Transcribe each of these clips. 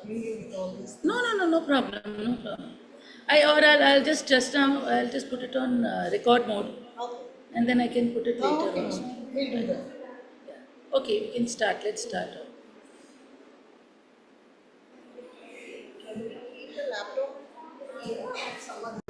dealing with all these No, things. no, no, no problem, no problem. I'll just now I'll just put it on record mode, Okay. and then I can put it Oh, later okay, also. ma'am. We'll do Right? that. Yeah. Okay, we can start. Let's start. Keep the laptop. Someone.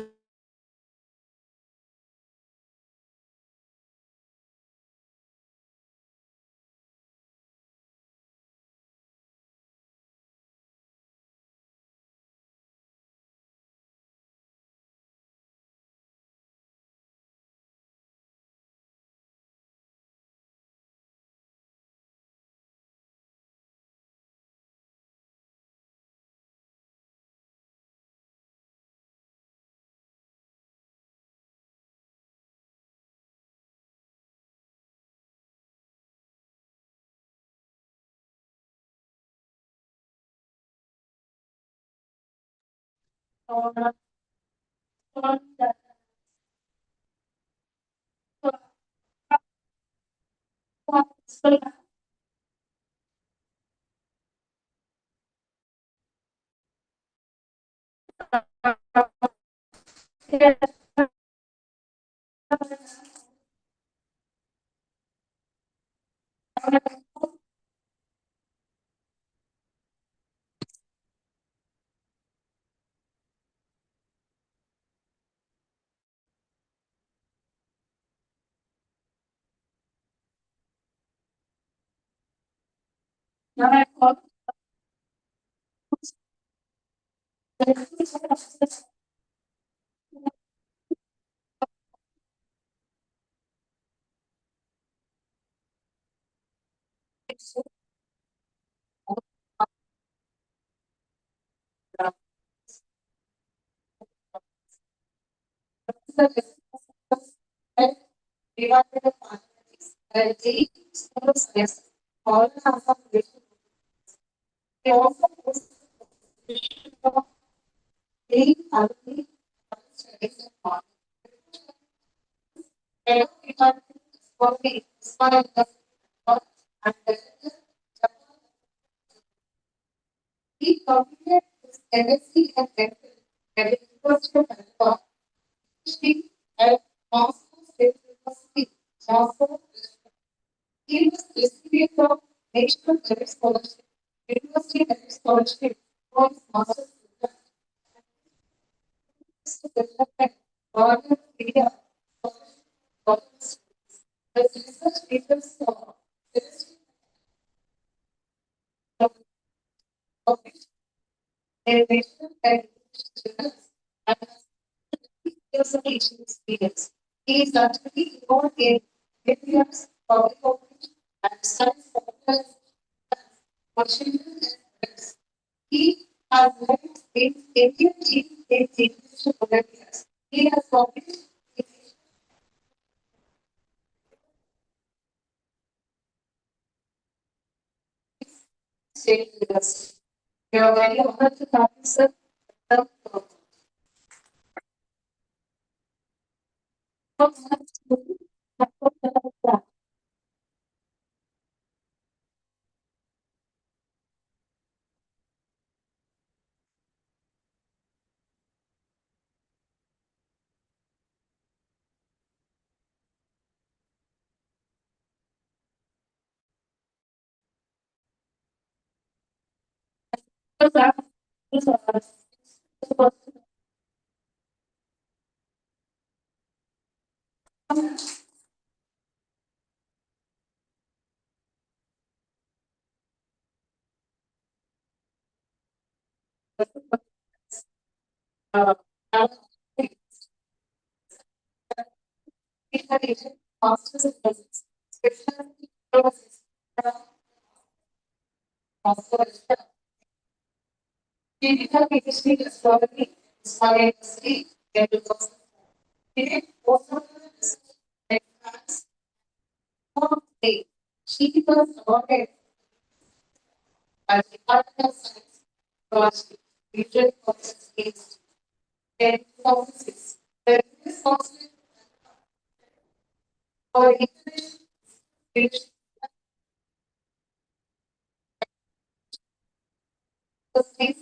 things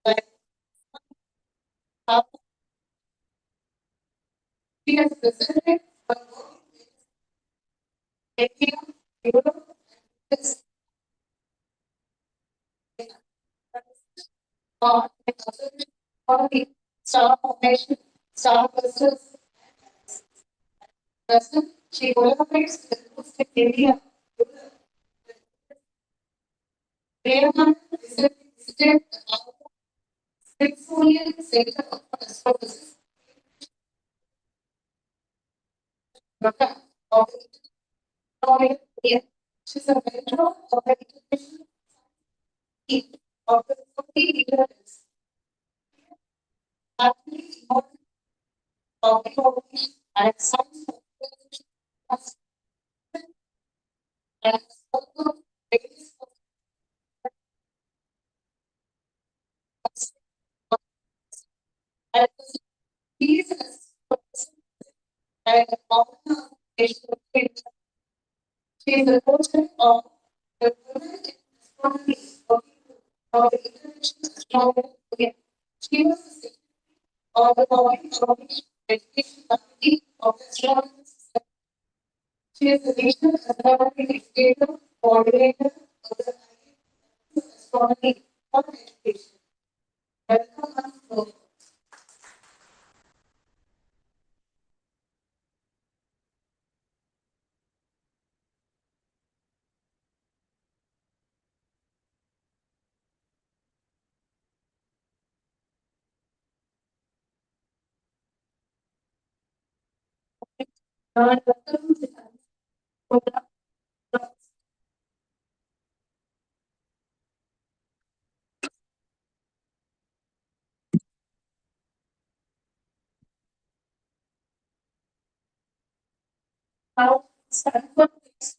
like how she has presented her work in India, Europe, this on the observation of the star formation, star clusters, present. She collaborates with groups in India. Priya visited the Smithsonian Center for Astrophysics, Dhaka, of the India. She's a mentor of the international team of the 40 years. Actually, of the formation and science and also various and he is a and a common she is the coach of the women astronomy of the International Astronomy. She was the secretary of the Foundation Education Committee of the Astronomy Society. She is the national astronomy educator, coordinator of the Astronomy for Education. Welcome, ma'am. Welcome to the how Stanford is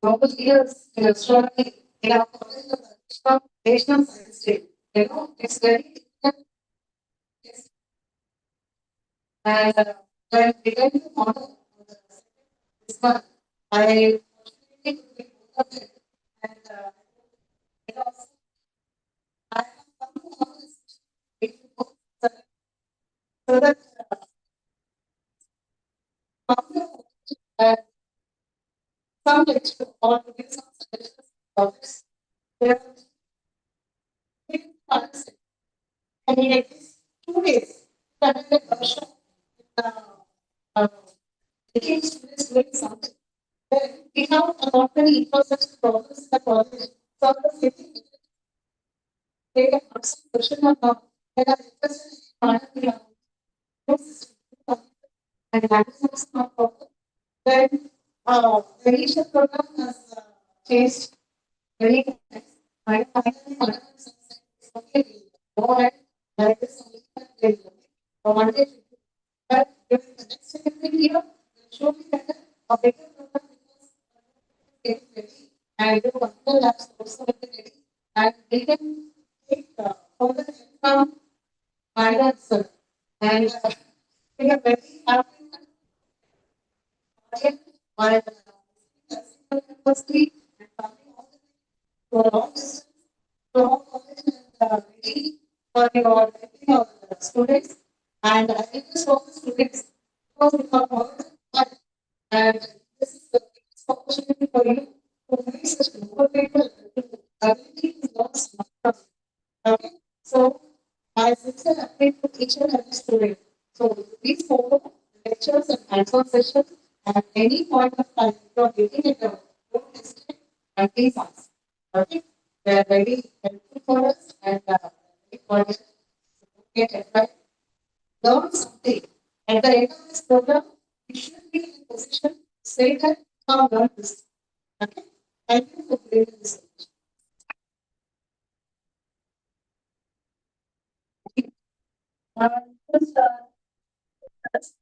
global leaders in astronomy in our college of National Science Day. It's very difficult. And when we went to model this month, I fortunately could be both of them. And I have come to know this so that uh, some lecture or to give some suggestions about this. There are three parts. I mean, at least 2 days. That is the workshop. Uh, taking students doing something. We have a lot many infrastructure problems in the college. So the city, they can answer question or not. They are interested in and that is also not problem. Then the initial program has changed Very nice. I finally go ahead like this only for one day. But during the next academic year, will show me better a better program because getting ready and do multiple labs also will be ready and we can take further from my sir. And we are very happy that my university and family all the for long distance to all college and ready for your helping our students. And I request all the students because we have worked hard and this is the biggest opportunity for you to meet such global people. Ability is not smart. Okay, so my sincere appeal to each and every student. So please follow lectures and hands-on sessions at any point of time. If you are getting it, don't hesitate and please ask. Okay, they are very helpful for us and very cordial. Get advice, learn something. At the end of this program, we should be in a position to say that I have learned this. Okay, thank you for bringing this. Just,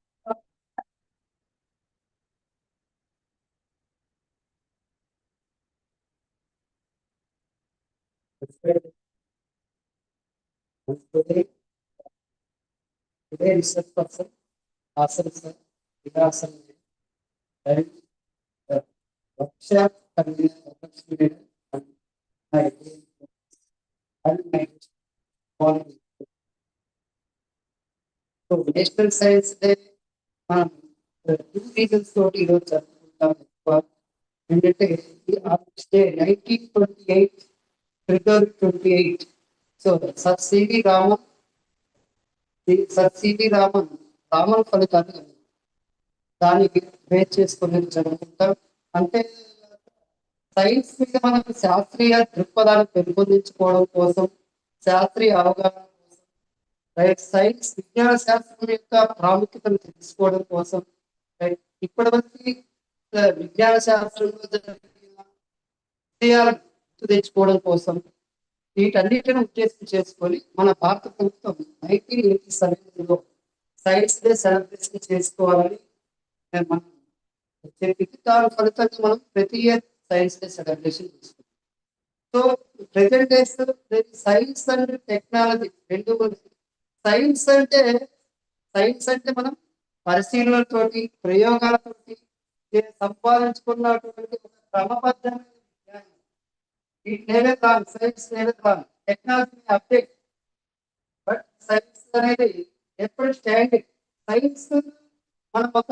today, research person, Hasan sir, Hasan and workshop convened and my quality. So National Science Day, um, two reasons తోటి ఈరోజు జరుపుకుంటాం ఎక్కువ ఏంటంటే day 1928 February 28. So sir C V Raman Raman ఫలితాన్ని దానికి base చేసుకుని జరుగుతుంటాం అంటే science మీద మనకు శాస్త్రీయ దృక్పథాన్ని పెంపొందించుకోవడం కోసం శాస్త్రీయ అవగాహన కోసం రైట్ సైన్స్ విజ్ఞాన శాస్త్రం యొక్క ప్రాముఖ్యతను తెలుసుకోవడం కోసం రైట్ ఇప్పటి వరకు విజ్ఞాన శాస్త్రంలో జరిగిన విజయాలను తెచ్చుకోవడం కోసం వీటన్నిటిని ఉద్దేశం చేసుకొని మన భారత ప్రభుత్వం 1987లో సైన్స్ డే సెలబ్రేషన్ చేసుకోవాలని మనం చెప్పి దాని ఫలితంగా మనం ప్రతి ఇయర్ సైన్స్ డే సెలబ్రేషన్ చేసుకుంటాం. So present days science and technology రెండు సైన్స్ అంటే మనం పరిశీలనలతోటి ప్రయోగాలతోటి సంపాదించుకున్నటువంటి ఒక క్రమబద్ధమైన విజ్ఞానం. It never wrong, science never wrong. Technology may update, but science అనేది ఎప్పుడు స్టాండింగ్. సైన్స్ మనం ఒక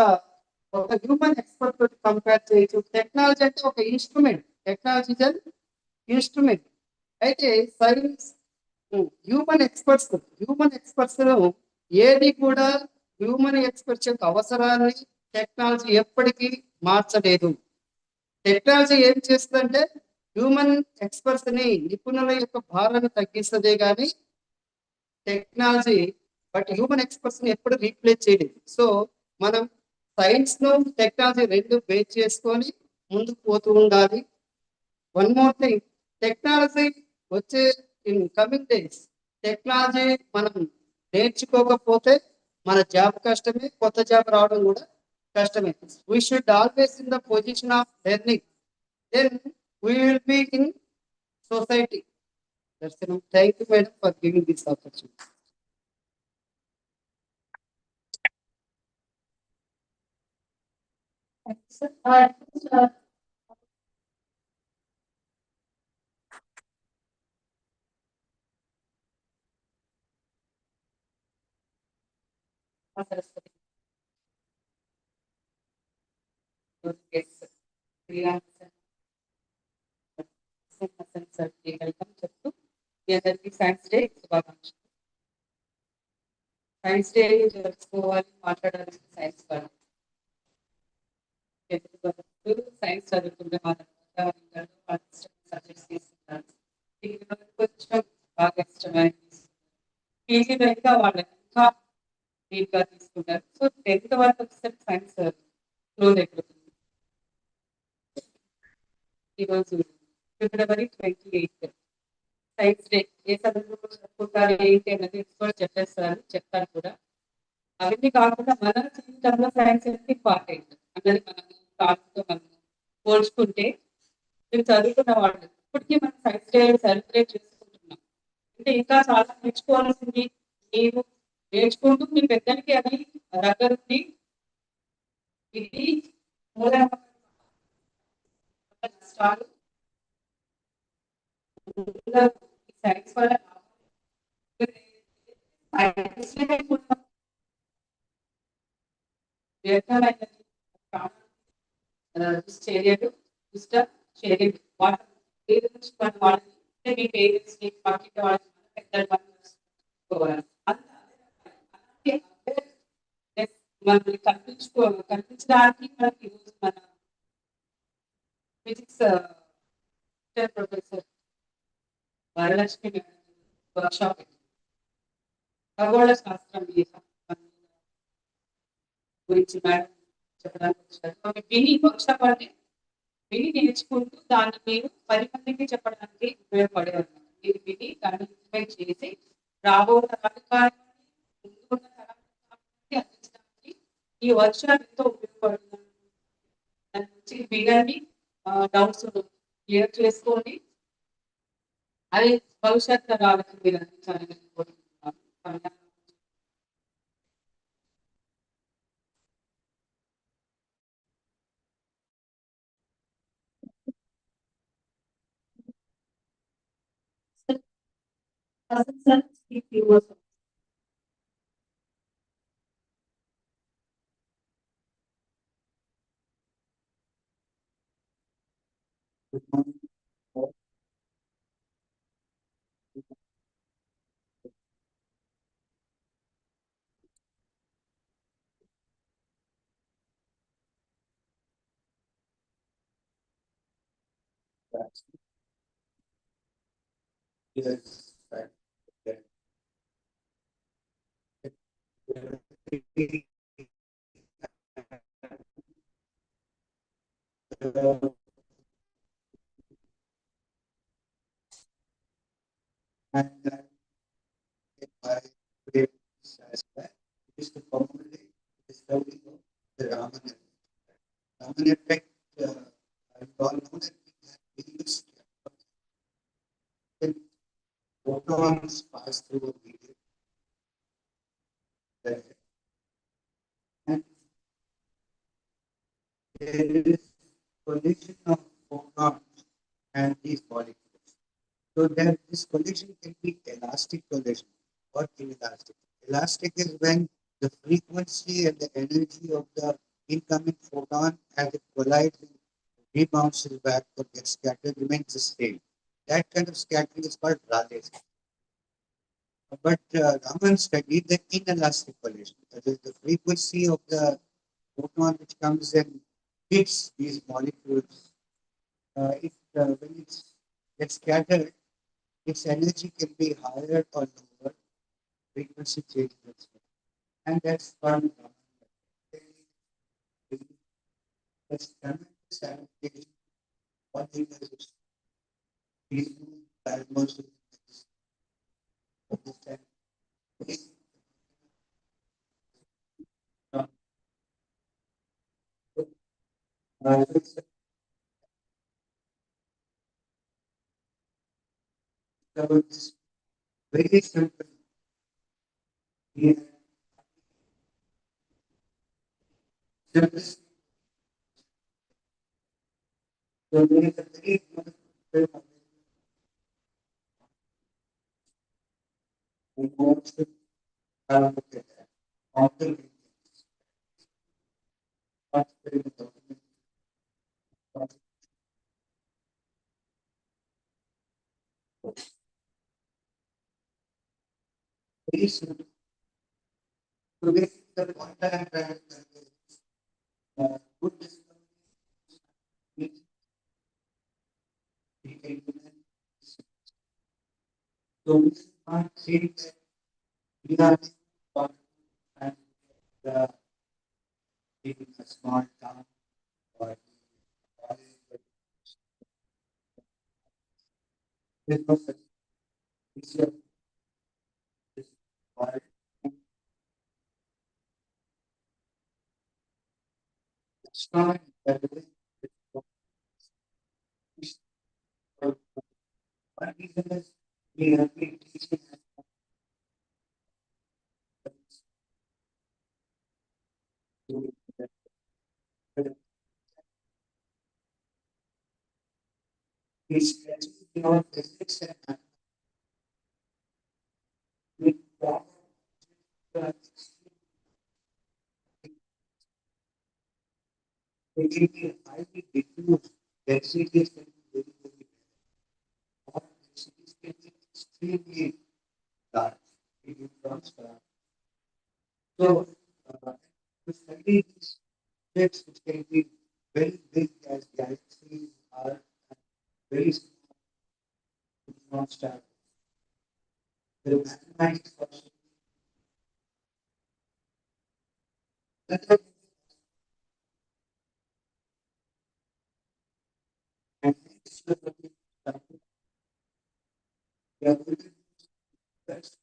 హ్యూమన్ ఎక్స్పర్ట్ తోటి కంపేర్ చేయొచ్చు. టెక్నాలజీ అంటే ఒక ఇన్స్ట్రుమెంట్. Technology instrument. అయితే సైన్స్ హ్యూమన్ ఎక్స్పర్ట్స్ ఏది కూడా హ్యూమన్ ఎక్స్పర్ట్స్ యొక్క అవసరాన్ని టెక్నాలజీ ఎప్పటికీ మార్చలేదు. టెక్నాలజీ ఏం చేస్తుందంటే హ్యూమన్ ఎక్స్పర్ట్స్ ని నిపుణుల యొక్క భారాన్ని తగ్గిస్తుందే కానీ టెక్నాలజీ హ్యూమన్ ఎక్స్పర్ట్స్ ని ఎప్పుడు రీప్లేస్ చేయలేదు. సో మనం సైన్స్ ను టెక్నాలజీ రెండు బేస్ చేసుకొని ముందుకు పోతూ ఉండాలి. వన్ మోర్ థింగ్, టెక్నాలజీ వచ్చే ఇన్ కమింగ్ డేస్ టెక్నాలజీ మనం నేర్చుకోకపోతే మన జాబ్ కష్టమే, కొత్త జాబ్ రావడం కూడా కష్టమే. We should always in the position of learning, then we will be in society. That's enough. Thank you, madam, for giving this opportunity. Yes, Priya, Hasan sir, welcome చెప్తూ మీ అందరికీ science day శుభాకాంక్షలు. Science day జరుపుకోవాలి, మాట్లాడాలి science వాళ్ళు. Science చదువుకుంటే subjects తీసుకుంటారు. కొంచెం బాగా ఇష్టమైన పీజీ ఇంకా వాళ్ళు ఇంకా డీప్గా తీసుకుంటారు. సో 10th వరకు వచ్చేసరికి సైన్స్ క్లోజ్ అయిపోతుంది. ఈరోజు February 28th. సైన్స్ డే ఏ సందర్భంలో జరుపుకుంటారు ఏంటి అన్నది కూడా చెప్పేస్తారు, చెప్తారు కూడా. అవన్నీ కాకుండా మన జీవితంలో సైన్స్ అనేది ఇంపార్టెంట్ అన్నది మనం కాలంతో మనం పోల్చుకుంటే, మీరు చదువుకున్న వాళ్ళు ఇప్పటికీ మనం సైన్స్ డే సెలబ్రేట్ చేసుకుంటున్నాం. అంటే ఇంకా చాలా నేర్చుకోవాల్సింది. మీరు నేర్చుకుంటూ మీ పెద్దలకి అది దగ్గరుండి ఇది మూలనమ్మకం నష్టాలు సైన్స్ వల్ల వ్యర్థమైనది చర్యలు దుష్ట చర్యలు వాటి పేరు నుంచి మనం వాళ్ళని అంటే మీ పేరెంట్స్ ని పక్కింటి వాళ్ళని పెద్దలు పట్టించుకోవాలి. అలాంటి awareness మనల్ని కల్పించడానికి మనకి ఈరోజు మన ఫిజిక్స్ ప్రొఫెసర్ వరలక్ష్మి వర్క్షాప్ ఖగోళ శాస్త్రం గురించి మేడం చెప్పడానికి వచ్చారు. విని వర్క్షాప్ అంటే విని నేర్చుకుంటూ దాన్ని మీరు 10 మందికి చెప్పడానికి ఉపయోగపడేవారు. మీరు విని దాన్ని ఇంప్లిమెంట్ చేసి రాబో తరానికి ముందున్న తరానికి అందించడానికి ఈ వర్క్షాప్ ఎంతో ఉపయోగపడుతుంది. దాని నుంచి వినండి, డౌట్స్ క్లియర్ చేసుకోండి, అది భవిష్యత్ తరాలకు మీరు అందించాలని కోరుకుంటున్నాను. Hasan sir, speak to us. Yes, right. And by today as well, it is to commemorate the discovery of the Raman effect. Raman effect, I all know that we used when photons pass through a medium. And there is collision of photons and these molecules. So then this collision can be elastic collision or inelastic. Elastic is when the frequency and the energy of the incoming photon as it collides and rebounces back or gets scattered remains the same. That kind of scattering is called Raleigh's. But Raman studied the inelastic collision. That is the frequency of the photon which comes and hits these molecules. When it gets scattered, its energy can be higher or lower, frequency changes as well. And that's one that's tremendous adaptation. What they do is peaceful diagnosis of this type. It's about this very simple. Yeah. Simplest. So there is a very beautiful we want to have a look at that. Often very simple. So basically the point I am trying to convey is good discipline means we can implement this. So we can't say that we are and the in a small town or college, There's no such issue of this world. Astronomy, by the way, is for one reason is we have been teaching we stretch beyond physics and we walk it can be highly diffuse densities can be very, very or densities can be extremely large. It is transparent. So, to study these objects which can be very big as galaxies are very small stars. The mathematics also another and next to the we are going to discuss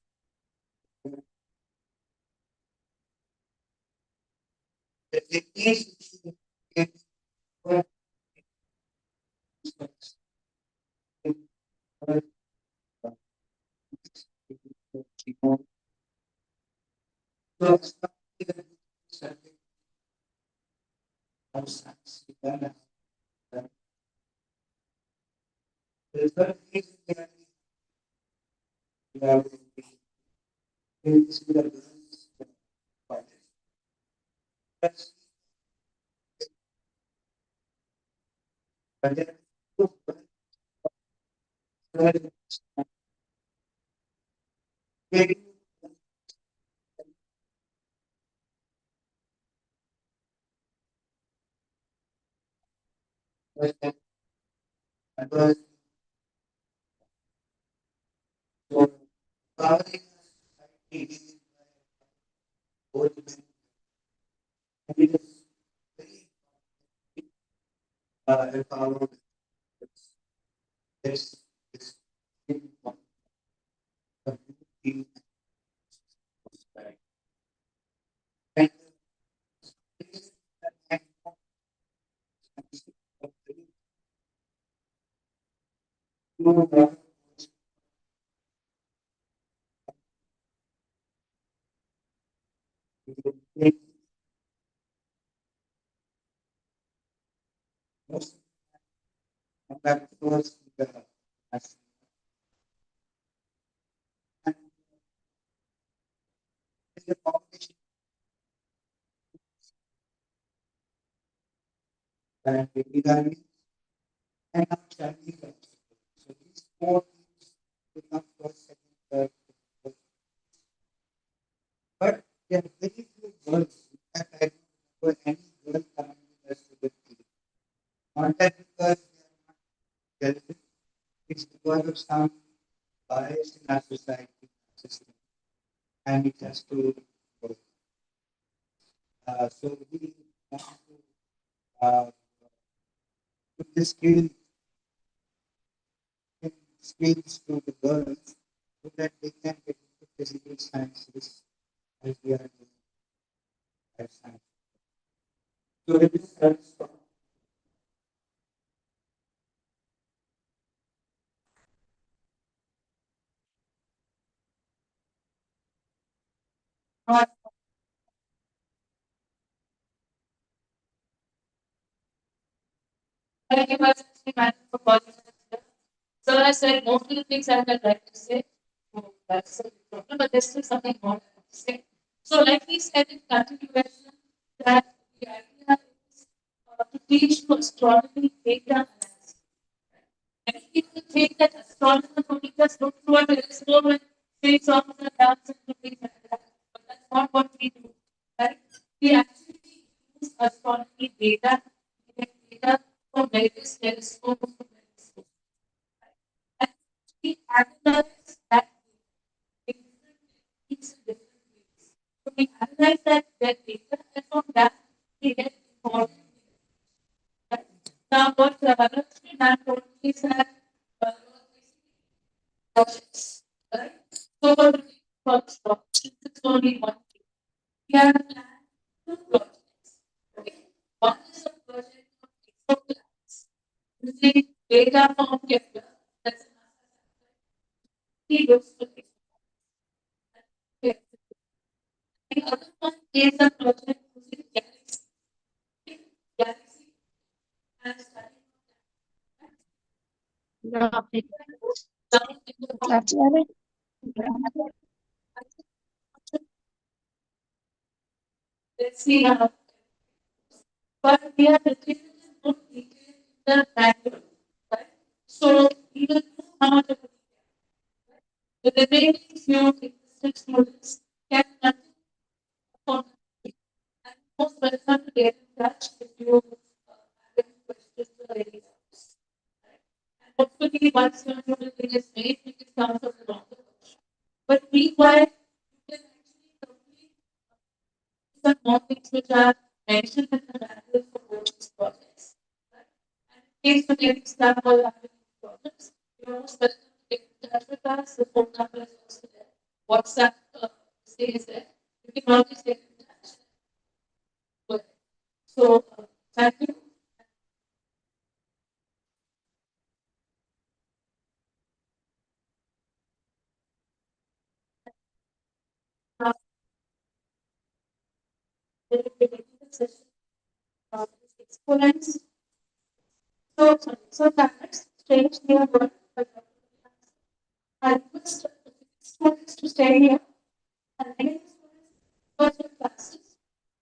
the techniques which we can work with so as far as the subject of science, we can the third is that we are we are that's but then very advanced so covering is both and it is very empowered this this community and most of that was the and the population and the and not Chinese also. So these four things become first, second, third, fourth. But there are very few girls. In fact, I don't remember any girl coming with us to the field. Not that because they are not jealous, it's because of some bias in our society system, and it has to go. So we want to put the skills to the girls so that they can get into physical sciences as we are doing life science. So it is Thank you much, Madam, for calling us. So I said most of the things I would like to say. Oh, that's a problem, but there's still something more I want to say. So, like we said in continuation, that the idea is to teach to astronomy data analysis. Many people think that astronomers only just look through a telescope and see songs and dance and things like that. But that's not what we do. Right? We actually use astronomy data, data from various telescopes to telescopes. And we analyze that in different techniques and different ways. So we analyze that data and from that we get important. Right? Now, what Bharat Sri told me is that projects, right? So for the first project, it's only one thing. We have planned two projects. Okay. One is a project of exoplanets using data from Kepler. That's he looks for exoplanets. The other one is a project using galaxy. Galaxy and study. Let's see how. But we are looking at the value, right? So we will know how much of the remaining few existing students can continue upon and most welcome to get in touch if you have any questions or any doubts. Right? And hopefully once your new building is made, we can come for the longer workshop. But meanwhile, you can actually complete some more things which are mentioned in the manual for both these projects. Right? And in case you're getting stuck or having problems, you're most welcome to get in touch with us. The phone number is also there. WhatsApp stays there. You can always get in touch. Good. So, thank you. Uh, we will be taking the session of exponents. So planets change their world. I request students to stay here and many students virtual classes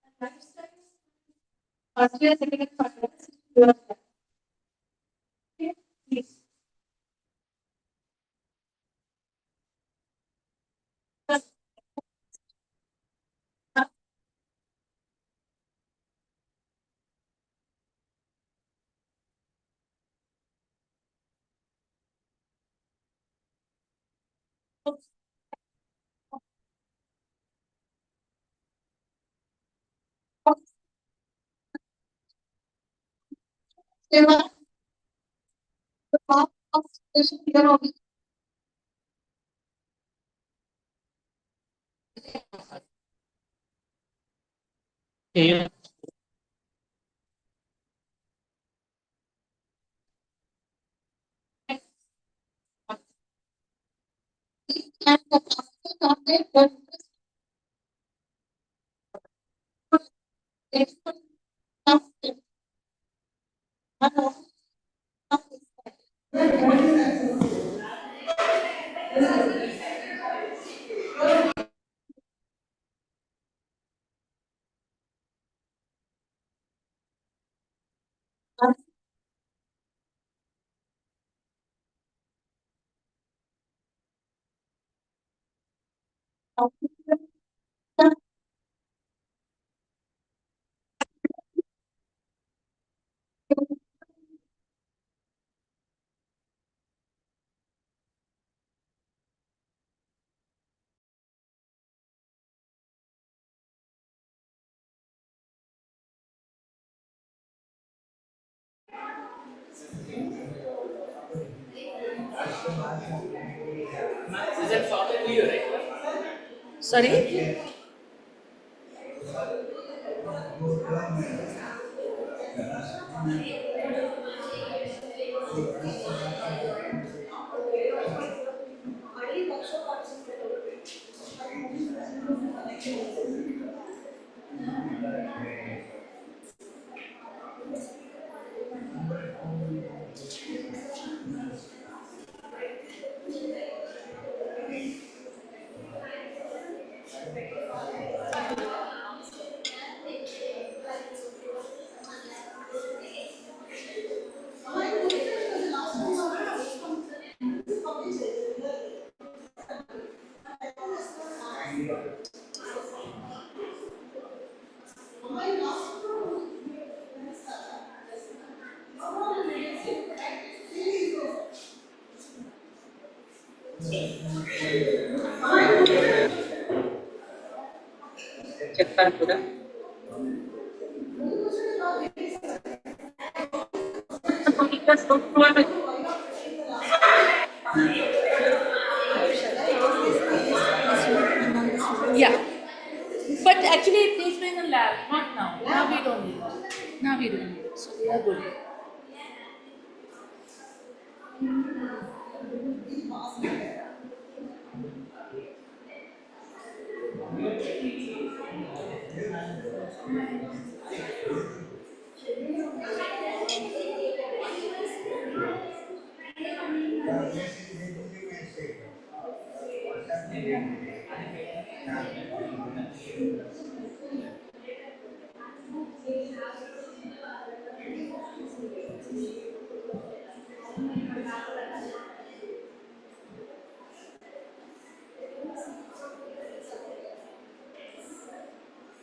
and lifestyles. First year, second and third year. Okay, please. The top of station here only. Yeah. And the faster content will export of Sorry? Check that today. Now we don't need it, so we are good.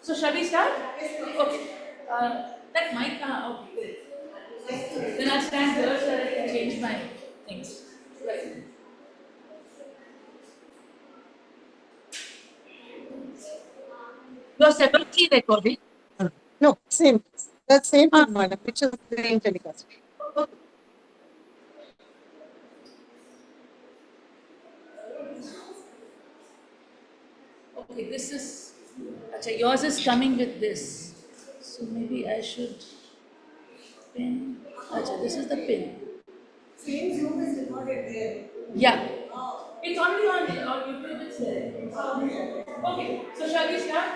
So shall we start? Okay. That mic, okay. Then I'll stand here so that I can change my things. Right. You're separately recording? No, same. That's same thing, madam, which is being telecast. Okay, this is. Achha, yours is coming with this. So maybe I should pin. Achha, this is the pin. Same Zoom is recorded there. Yeah. It's already on YouTube, it's there. Okay, so shall we start?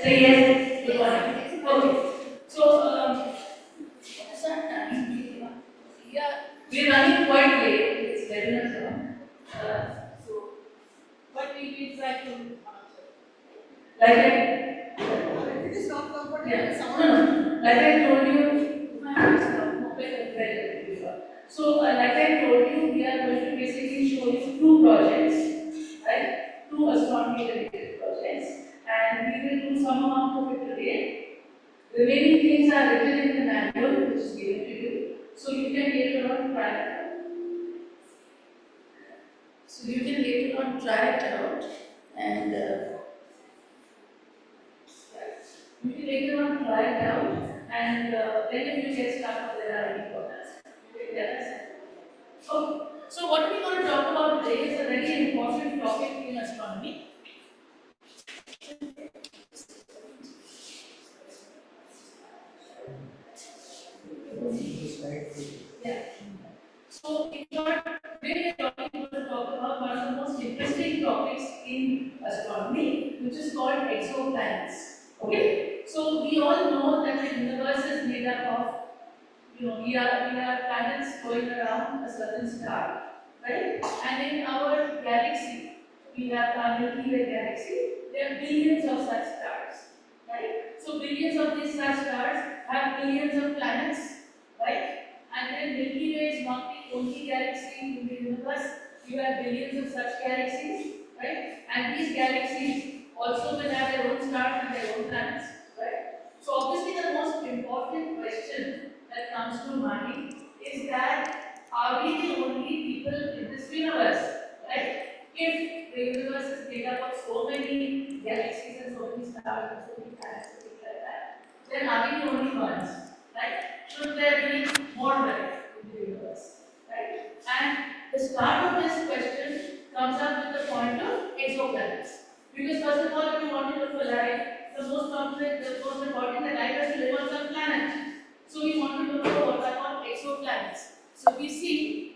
Say yes. Good morning. Okay. So, Hasan, yeah, we're running quite late. It's 11 o'clock. So, but we try to like If it is not comfortable, yeah. someone. No. Like I told you, my voice is not better. So, like I told you, we are going to basically show you two projects, right? Two astronomy related projects, and we will do some amount of it today. The remaining things are written in the manual which is given to you, so you can later on try it out. So you can later on try it out, and you can later on try it out, and then if you get stuck or there are any problems, you can tell us. Okay. So what we're going to talk about today is a very important topic in astronomy. Yeah. So, in short, today we are going to talk about one of the most interesting topics in astronomy, which is called exoplanets. Okay? So, we all know that the universe is made up of, we are planets going around a certain star, right? And in our galaxy, we have our Milky Way galaxy. There are billions of such stars, right? So, billions of these such stars have billions of planets, right? And then Milky Way is not the only galaxy in the universe. You have billions of such galaxies, right? And these galaxies also will have their own stars and their own planets, right? So obviously the most important question that comes to mind is that are we the only people in this universe, right? If the universe is made up of so many galaxies and so many stars and so many planets and things like that, then are we the only ones, right? Should there be more life in the universe, right? And the start of this question comes up with the point of exoplanets. Because first of all, if you want to look for life, the most important that life has to live on some planet. So we want to look for what are called exoplanets. So we see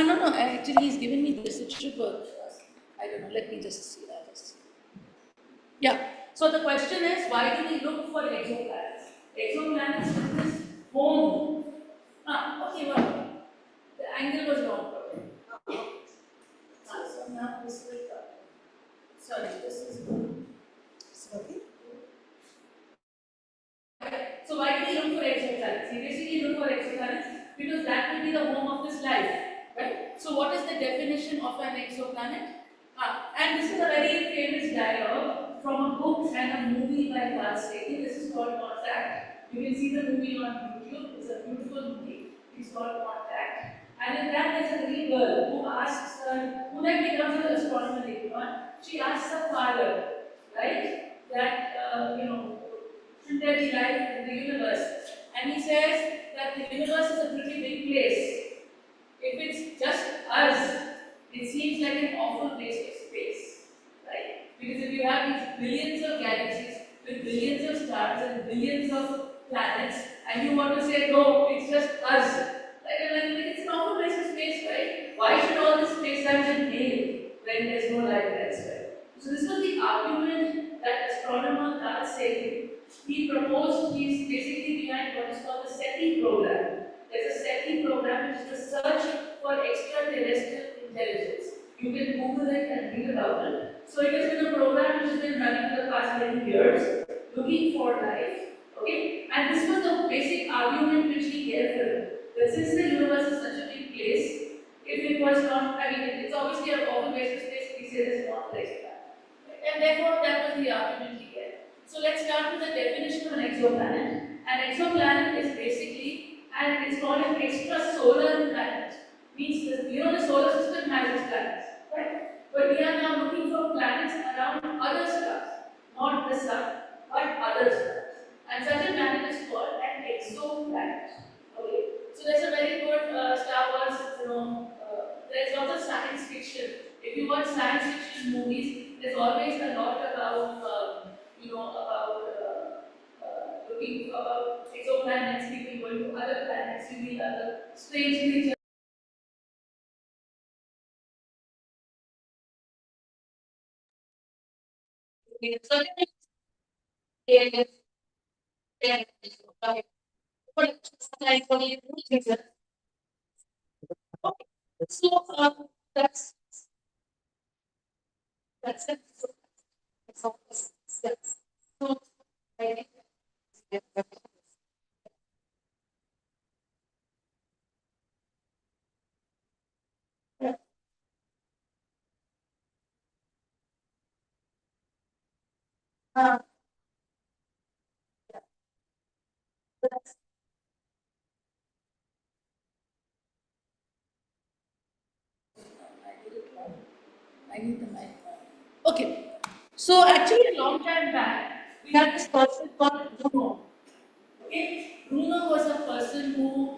no, actually he's given me this. It should work. I don't know. Let me just see that. Yeah. So the question is, why do we look for exoplanets? Exoplanets is this home. Okay, well, the angle was wrong. So now this will come. Sorry, this is good. Sorry. So why do we look for exoplanets? We basically look for exoplanets because that will be the home of this life, right? So what is the definition of an exoplanet? And this is a very famous dialogue from a book and a movie by Carl Sagan. This is called Contact. You can see the movie on YouTube. It's a beautiful movie. It's called Contact. And in that, there's a little girl who asks her, who then becomes an astronomer later on. She asks her father, right, that should there be life in the universe? And he says that universe is a pretty big place. If it's just us, it seems like an awful waste of space, right? Because if you have these billions of galaxies with billions of stars and billions of planets, and you want to say, no, it's just us, right? And then it's an awful waste of space, right? Why should all this space have been made when there's no life elsewhere? So this was the argument that astronomer Carl Sagan, he proposed. He's basically behind what is called the SETI program. There's a SETI program, which is the search for extraterrestrial intelligence. You can Google it and read about it. So it has been a program which has been running for the past many years, looking for life. Okay, and this was the basic argument which he gave for it. That since the universe is such a big place, if it was not, I mean, it's obviously a awful waste of space. He says it's not like that, and therefore that was the argument he gave. So let's start with the definition of an exoplanet. An exoplanet is basically, and it's called an extrasolar planet. Means that the solar system has its planets, right? But we are now looking for planets around other stars, not the sun, but other stars. And such a planet is called an exoplanet. Okay, so there's a very good Star Wars, there's lots of science fiction. If you watch science fiction movies, there's always a lot about, looking about exoplanets, people going to other planets, you meet other strange creatures. So then sometimes when you do things, so that's it. It's all steps. So I think uh, that's I need the mic. Okay. So actually, a long time back, we had this person called Bruno. Okay, Bruno was a person who,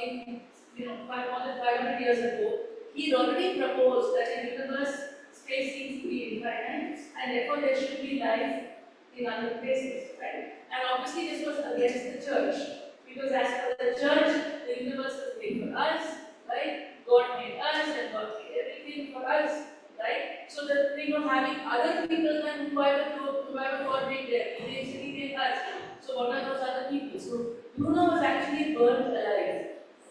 in more than 500 years ago, he had already proposed that in universe space seems to be infinite, and therefore there should be life in other places, right? And obviously, this was against the church, because as per the church, the universe was made for us, right? God made us, and God made everything for us, right? So the thing of having other people than whoever God made them, they actually made us. So what are those other people? So Bruno was actually burned alive.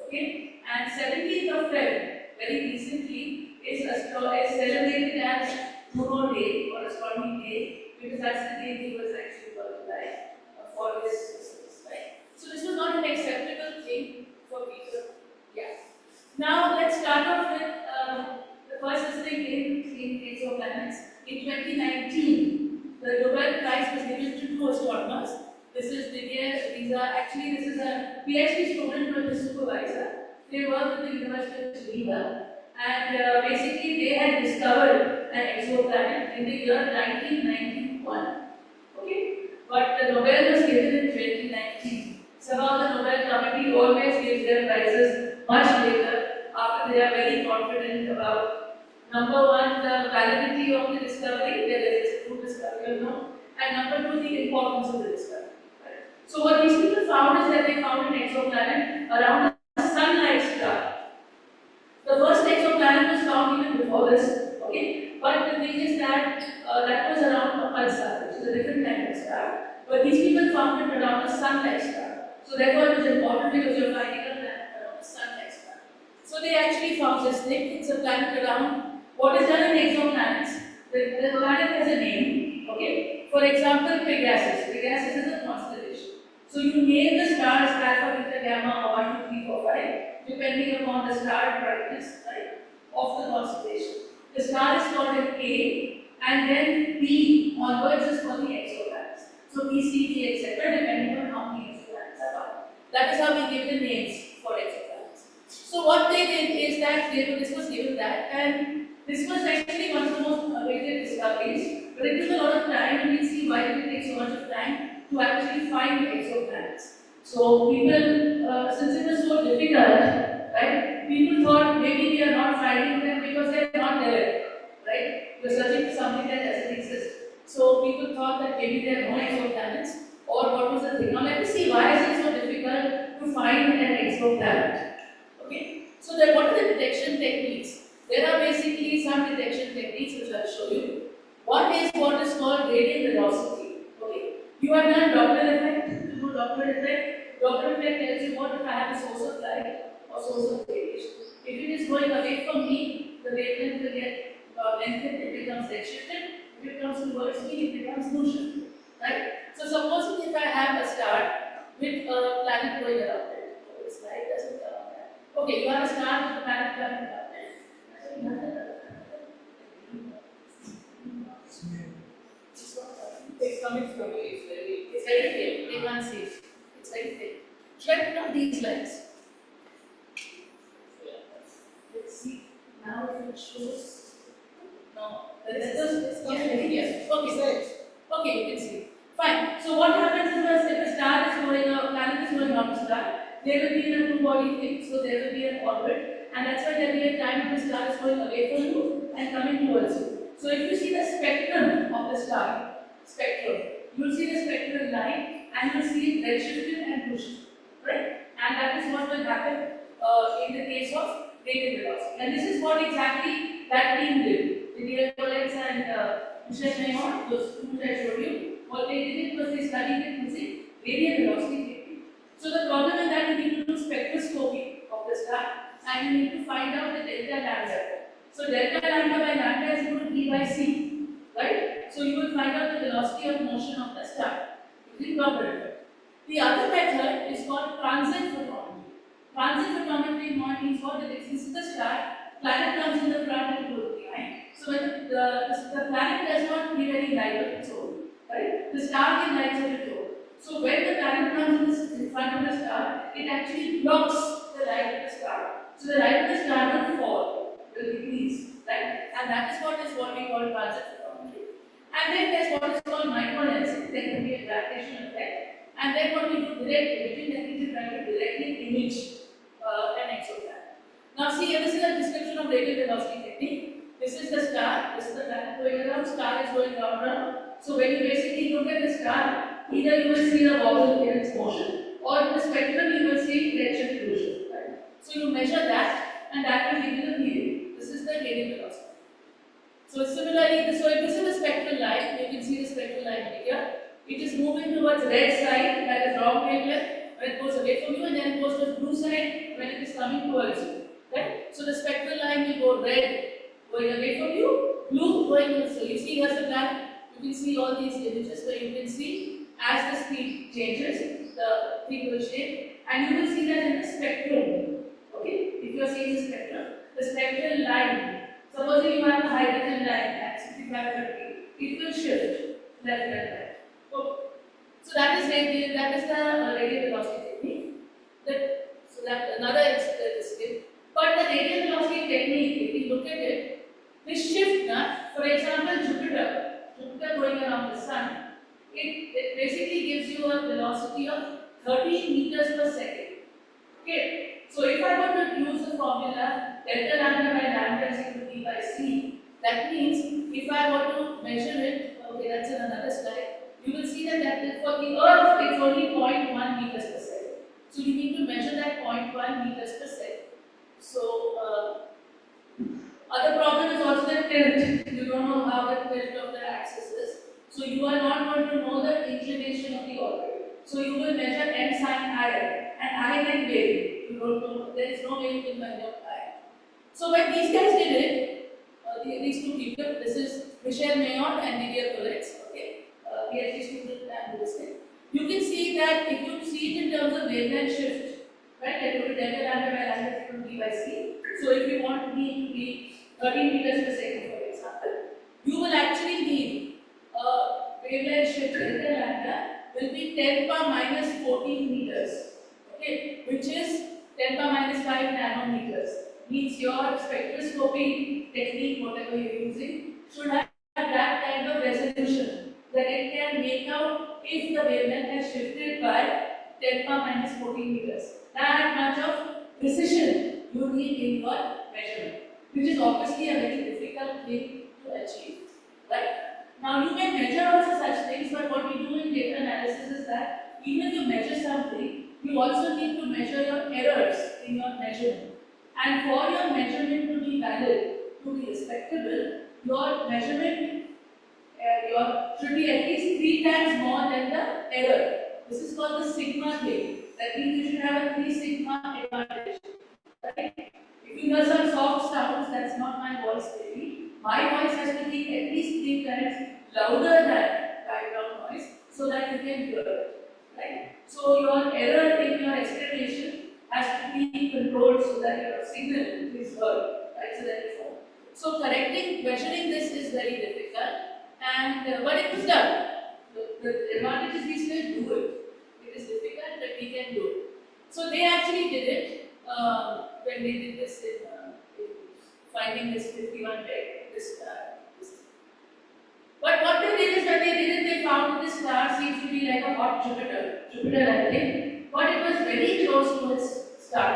Okay? And 17th of Feb, very recently, is celebrated as Bruno Day or Astronomy Day, because that's the day he was actually burned alive for his service, right? So this was not an acceptable thing for people. Yeah. Now let's start off with the first thing in exoplanets. In 2019, the Nobel Prize was given to two astronomers. This is these are actually, this is a PhD student with the supervisor. They work at the University of Geneva, and basically they had discovered an exoplanet in the year 1991. Okay, but the Nobel was given in 2019. Somehow the Nobel Committee always gives their prizes much later after they are very confident about number one, the validity of the discovery, whether it is a true discovery or not, and number two, the importance of the discovery. Right? So what these people found is that they found an exoplanet around a sun-like star. The first exoplanet was found even before this, okay? But the thing is that that was around a pulsar, which is a different kind of star. But these people found it around a sun-like star. So therefore it was important because you're finding a planet around a sun-like star. So they actually found this thing. It's a planet around. What is done in exoplanets? The planet has a name, okay? For example, Pegasus. Pegasus is a constellation. So you name the stars alpha, beta, gamma, 1, 2, 3, 4, 5, depending upon the star brightness, right, of the constellation. The star is called an A, and then B onwards is for the exoplanets. So B, C, D, etc., depending on how many exoplanets are found. That is how we give the names for exoplanets. So what they did is that this was given that, and this was actually one of the most awaited discoveries, but it took a lot of time, and we'll see why it takes so much of time to actually find exoplanets. So people, since it was so difficult, right? People thought maybe we are not finding them because they are not there, right? We're searching for something that doesn't exist. So people thought that maybe there are no exoplanets, or what was the thing? Now let me see why is it so difficult to find an exoplanet. Okay, so then what are the detection techniques? There are basically some detection techniques which I'll show you. One is what is called radiant velocity. Okay, you have done Doppler effect. You know Doppler effect. Doppler effect tells you what if I have a source of light or source of radiation. If it is going away from me, the wavelength will get lengthened. It becomes redshifted. If it comes towards me, it becomes motion. Right. So supposing if I have a star with a planet going around it, so this light doesn't come on that. Okay, you have a star with a planet coming around it. So you have that. It's coming from you. It's very faint. They can't see it. It's very faint. Should I put up these lights? Let's see. Now if it shows. No. Yes. Yes. Okay. Okay, you can see. Fine. So what happens is if a star is going, a planet is going around a star, there will be a two-body thing. So there will be an orbit, and that's why there will be a time when the star is going away from you and coming towards you. So if you see the spectrum of the star, you will see the spectral line, and you will see it redshifted and pushed, right? And that is what will happen in the case of radiant velocity. And this is what exactly that team did. The Inaugural and Michelle Mayon, those two that I showed you, what they did was they studied it using radiant velocity technique. So the problem is that you need to do spectroscopy of the star, and you need to find out the delta lambda. So delta lambda by lambda is equal to d by c, right? So you will find out the velocity of motion of the star using Doppler effect. The other method is called transit photometry. Transit photometry means what? That this is the star, planet comes in the front and goes behind. So when the planet does not give any light of its own, right? The star gives light of its own. So when the planet comes in front of the star, it actually blocks the light of the star. So the light of the star will fall, will decrease, right? And that is what we call transit photometry. And then there's what is called microlensing. There can be a gravitational effect. And then what we do direct imaging, that means we try to directly image an exoplanet. Now see, this is a description of radiant velocity technique. This is the star, this is the planet going around, star is going round. So when you basically look at the star, either you will see the wobble in its motion, or in the spectrum you will see redshift illusion. Right? So you measure that, and that will give you the reading. This is the radiant velocity. So similarly, so if this is the spectral line, you can see the spectral line here. It is moving towards red side, that is wrong wavelength, when it goes away from you, and then it goes to the blue side when it is coming towards you. Right? So the spectral line will go red going away from you, blue going towards you. So you see here's the planet. You can see all these images where you can see as the speed changes, the thing will change, and you will see that in the spectrum. Okay? If you are seeing the spectral line. Supposing you have a hydrogen line at 65 it will shift left and right. Okay. So that is the radiant velocity technique. So that another is but the radiant velocity technique, if you look at it, this shift, for example, Jupiter going around the sun, it basically gives you a velocity of 13 meters per second. Okay. So if I were to use the formula delta lambda by lambda is equal to d by c, that means if I were to measure it, okay, that's in another slide, you will see that for the Earth it's only 0.1 meters per second. So you need to measure that 0.1 meters per second. So other problem is also the tilt. You don't know how the tilt of the axis is. So you are not going to know the inclination of the orbit. So you will measure m sin I, and I can vary. You don't know, there is no way you can find out I. So when these guys did it, these two people, this is Michelle Mayon and Didier Collex, okay, PhD student and this thing. You can see that if you see it in terms of wavelength shift, right, I told you delta lambda by lambda is equal to d by c. So if you want me to be 13 meters per second, for example, you will actually need wavelength shift delta lambda will be 10 power minus 14 meters, okay, which is 10 power minus 5 nanometers. Means your spectroscopy technique, whatever you're using, should have that kind of resolution that it can make out if the wavelength has shifted by 10 10 power minus 14 meters. That much of precision you need in your measurement, which is obviously a very difficult thing to achieve. Right? Now you can measure also such things, but what we do in data analysis is that even if you measure something, you also need to measure your errors in your measurement. And for your measurement to be valid, to be respectable, your measurement should be at least 3 times more than the error. This is called the sigma thing. That means you should have a 3 sigma advantage. Right? If you hear some soft sounds, that's not my voice really. My voice has to be at least 3 times louder than background noise so that you can hear it. Right? So your error in your explanation has to be controlled so that your signal is heard. Right? So that is all. So measuring this is very difficult, and but it was done. The advantage is we still do it. It is difficult, but we can do it. So they actually did it when they did this in finding this 51 bed. This. But what they did is when they did it, they found this star seems to be like a hot Jupiter, I think, but it was very close to its star.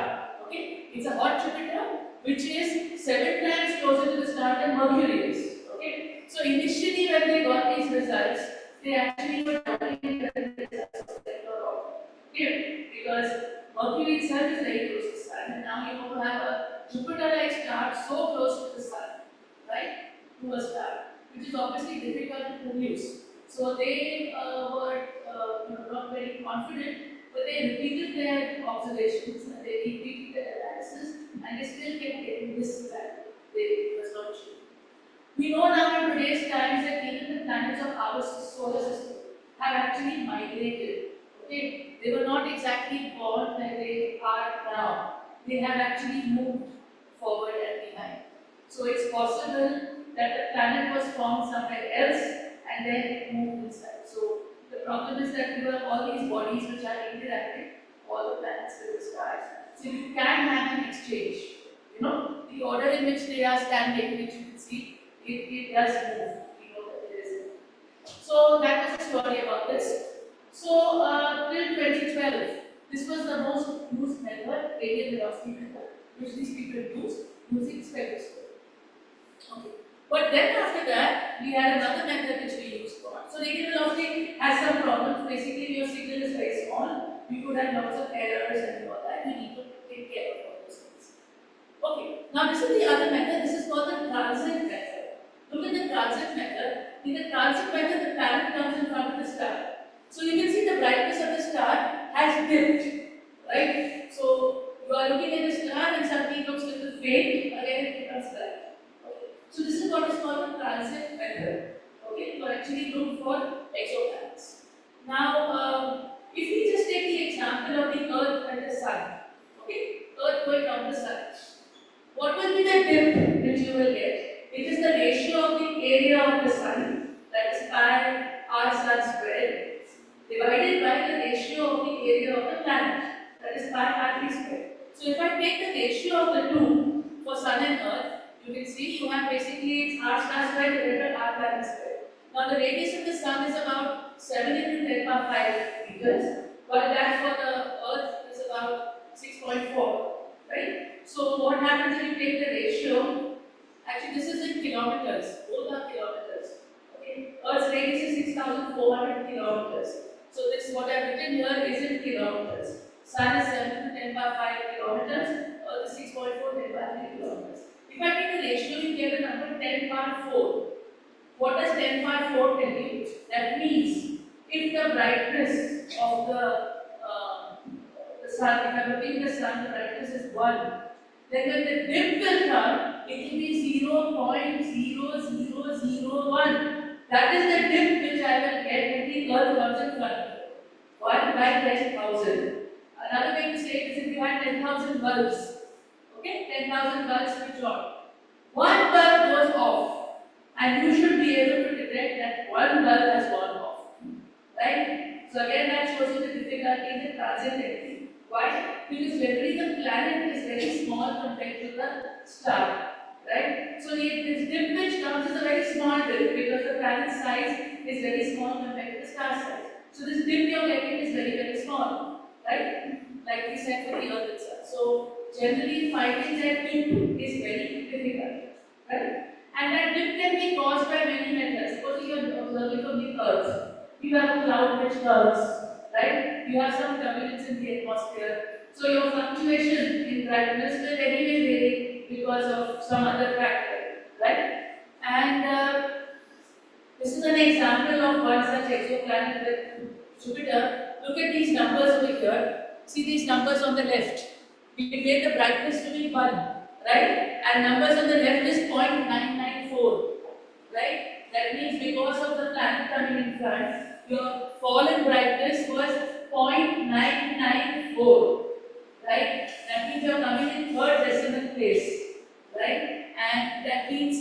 Okay, it's a hot Jupiter which is 7 times closer to the star than Mercury is. Okay, so initially when they got these results, they actually were doubting whether the results were correct or wrong. Okay, because Mercury itself is very close to the sun, and now you want to have a Jupiter-like star so close to the sun, right? To a star, which is obviously difficult to produce. So they were not very confident, but they repeated their observations and they repeated their analysis, and they still kept getting this value. It was not true. We know now in today's times that even the planets of our solar system have actually migrated. Okay, they were not exactly born where they are now. They have actually moved forward and behind. So it's possible that the planet was formed somewhere else and then it moved inside. So the problem is that you have all these bodies which are interacting, all the planets with the stars. So you can have an exchange. The order in which they are standing, which you can see, it does move. That there is. So that was the story about this. So till 2012, this was the most used method, radial velocity method, which these people used using spectroscopy. Okay. But then after that, we had another method which we used for. So radial velocity has some problems. Basically, your signal is very small. You could have lots of errors and all that. You need to take care of all those things. Okay. Now this is the other method. This is called the transit method. Look at the transit method. In the transit method, the planet comes in front of the star. So you can see the brightness of the star has dipped, right? So you are looking at the star and suddenly it looks a little faint. Again, it becomes bright. So this is what is called the transit method. Okay, to actually look for exoplanets. Now, if we just take the example of the Earth and the Sun, okay, Earth going around the Sun, what will be the dip which you will get? It is the ratio of the area of the Sun, that is pi r sun squared, divided by the ratio of the area of the planet, that is pi r3 squared. So if I take the ratio of the two for Sun and Earth, you can see you have basically it's r star squared divided by r planet squared. Now the radius of the Sun is about 7 into 10 power 5 meters, while that for the Earth is about 6.4, right? So what happens if you take the ratio? Actually, this is in kilometers. Both are kilometers. Okay, Earth's radius is 6,400 kilometers. So this what I've written here is in kilometers. Sun is 7 to 10 power 5 kilometers. Earth is 6.4 10 power 3 kilometers. If I take the ratio, you get a number 10 power 4. What does 10 power 4 tell you? That means if the brightness of the sun, if I'm looking at the sun, the brightness is 1, then when the dip will come, it will be 0.0001. That is the dip which I will get when the Earth comes in front of it. 1 by 10,000. Another way to say it is if you had 10,000 bulbs, okay, 10,000 bulbs switch on. One bulb goes off, and you should be able to detect that one bulb has gone off. Right? So again, that shows you the difficulty in the transit technique. Why? Because generally the planet is very small compared to the star. Right? So this dip which comes is a very small dip because the planet's size is very small compared to the star size. So this dip you're getting is very, very small. right? Like we said for the Earth itself. So generally finding that dip is very difficult, right? And that dip can be caused by many methods. Suppose you are observing from the Earth, you have a cloud which curves, right? You have some turbulence in the atmosphere. So your fluctuation in brightness will anyway vary because of some other factor, right? And this is an example of one such exoplanet with Jupiter. Look at these numbers over here. See these numbers on the left. We made the brightness to be 1, right? And numbers on the left is 0.994, right? That means because of the planet coming in front, your fall in brightness was 0.994, right? That means you are coming in third decimal place, right? And that means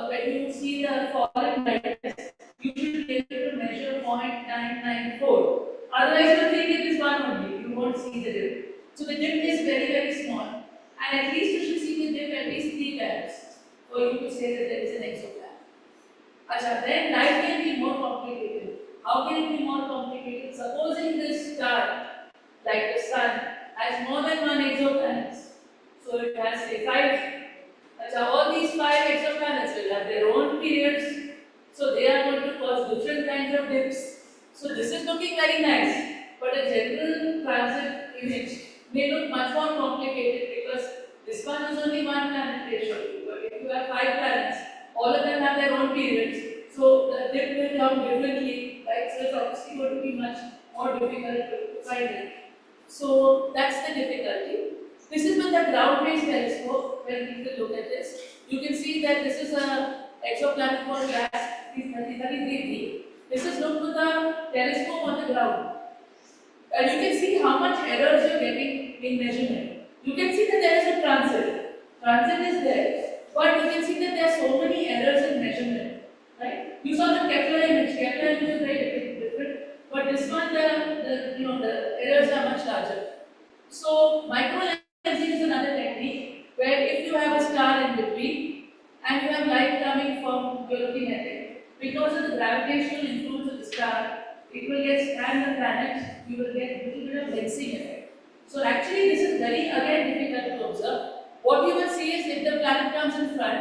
when you see the fall in brightness, you should be able to measure 0.994. Otherwise, you think it is 1 only. You won't see the dip. So the dip is very, very small. And at least you should see the dip at least 3 times for you to say that there is an exoplanet. Acha, then life can be more complicated. How can it be more complicated? Supposing this star, like the sun, has more than 1 exoplanet. So it has say 5. Acha, all these 5 exoplanets will have their own periods. So they are going to cause different kinds of dips. So this is looking very nice. But a general transit image may look much more complicated because this one is only 1 planet they show you. But if you have 5 planets, all of them have their own periods. So the dip will come differently, right? So it's obviously going to be much more difficult to find it. So that's the difficulty. This is with the ground-based telescope. When people look at this, you can see that this is a exoplanet called GAS 33B. This is looked with a telescope on the ground. And you can see how much errors you're getting in measurement. You can see that there is a transit. Transit is there. But you can see that there are so many errors in measurement. Right? You saw the Kepler image. Kepler image is very different. But this one, the errors are much larger. So micro lensing is another technique where if you have a star in between and you have light coming from, you're looking at it, because of the gravitational influence of the star, it will get scanned the planet, you will get a little bit of lensing effect. So actually this is very again difficult to observe. What you will see is if the planet comes in front,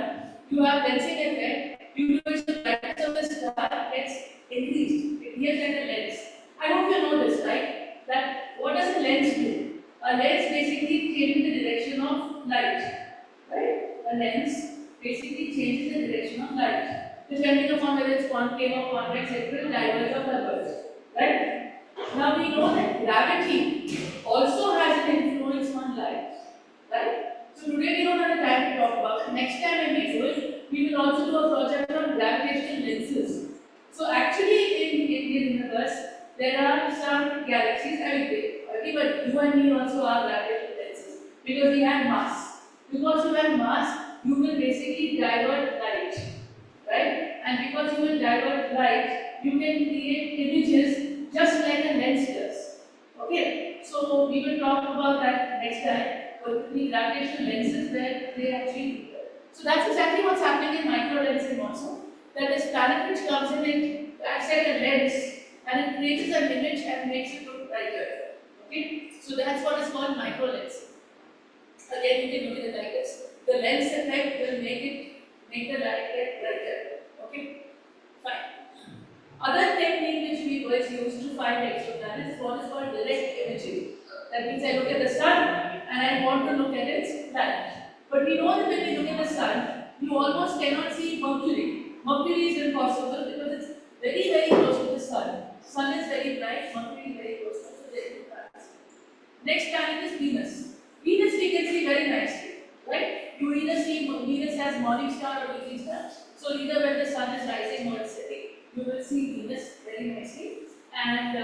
you have lensing effect, due to which the brightness of the star gets increased. It behaves like a lens. I hope you know this, right? That what does a lens do? A lens basically changes the direction of light, right? A lens basically changes the direction of light. Depending upon whether it's concave or convex, it will diverge or converge, right? Now we know that gravity also has an influence on light, right? So today we don't have the time to talk about it. Next time when we do it, we will also do a project on gravitational lenses. So actually in the universe, there are some galaxies, everybody, you and me also are gravitational lenses because we have mass. Because you have mass, you will basically divert light, right? And because you will divert light, you can create images just like a lens does. Okay? So we will talk about that next time. But the gravitational lenses where they actually do that. So that's exactly what's happening in micro lensing also. That this planet which comes in, it acts like a lens and it creates an image and makes it look brighter. Okay? So that's what is called micro lensing. Again, you can look at it like this. The lens effect will make the light get brighter. Okay? Fine. Other technique which we always use to find exoplanets is what is called direct imaging. That means I look at the sun and I want to look at its planet. But we know that when we look at the sun, you almost cannot see Mercury. Mercury is impossible because it's very, very close to the sun. Sun is very bright, Mercury is very close to the sun. Next planet is Venus. Venus we can see very nicely, right? You either see Venus as morning star or evening star. So either when the sun is rising or setting, you will see Venus very nicely, and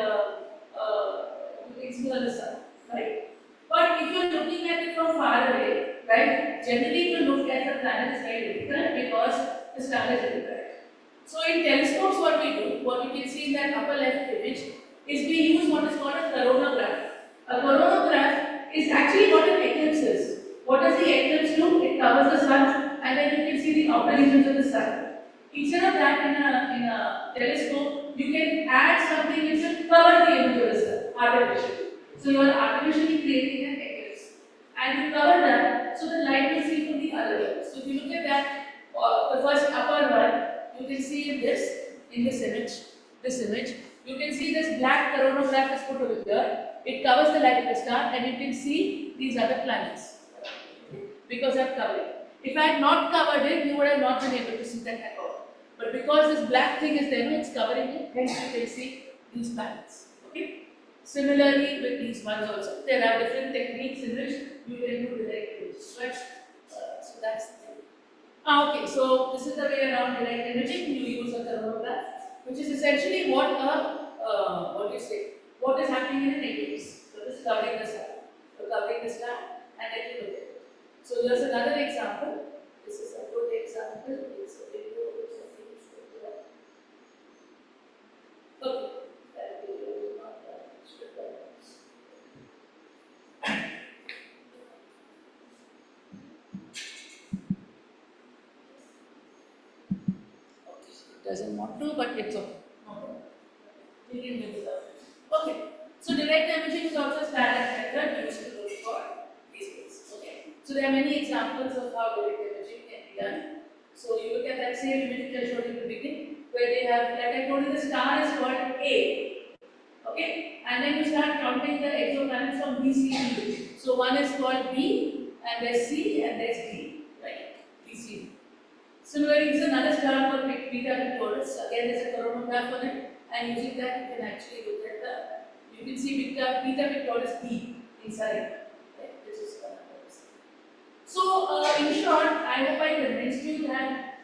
it's near the sun, right? But if you are looking at it from far away, right? Generally, to look at the planet is very difficult because the star is very bright. So in telescopes, what you can see in that upper left image is we use what is called a coronagraph. A coronagraph is actually what an eclipse is. What does the eclipse do? It covers the sun and then you can see the outer regions of the sun. Instead of that, in a telescope, you can add something which will cover the image of the sun artificially. So So you are artificially creating an eclipse, and you cover that so the light will see from the other way. So if you look at that, the first upper one, you can see in this image, you can see this black coronagraph is put over here. It covers the light of the star, and you can see these other planets because I've covered it. If I had not covered it, you would have not been able to see that at all. But because this black thing is there, it's covering it, hence you can see these planets. Okay. Similarly, with these ones also, there are different techniques in which you can do direct images. Right? So that's the thing. Okay, so this is the way around direct imaging. You use a coronagraph, which is essentially what is happening in an eclipse. So this is covering the star. So covering the star, and then you look at it. So here's another example. This is a good example. It's a video which I think is good. Okay, that video will not it doesn't want to, but it's okay. We can do it. Okay. So direct imaging is also a standard method used to look for these things. Okay. So there are many examples of how direct imaging can be done. So you look at that same image which I showed you in the beginning, where they have, like I told you, the star is called A. Okay. And then you start counting the exoplanets from B, C, D. So one is called B, and there's C, and there's D. Right? B, C, D. Similarly, this is another star called Beta Pictoris. Again, there's a coronagraph on it, and using that you can actually look at you can see Beta Pictoris B inside. Right? This is so, in short, I hope I convinced you that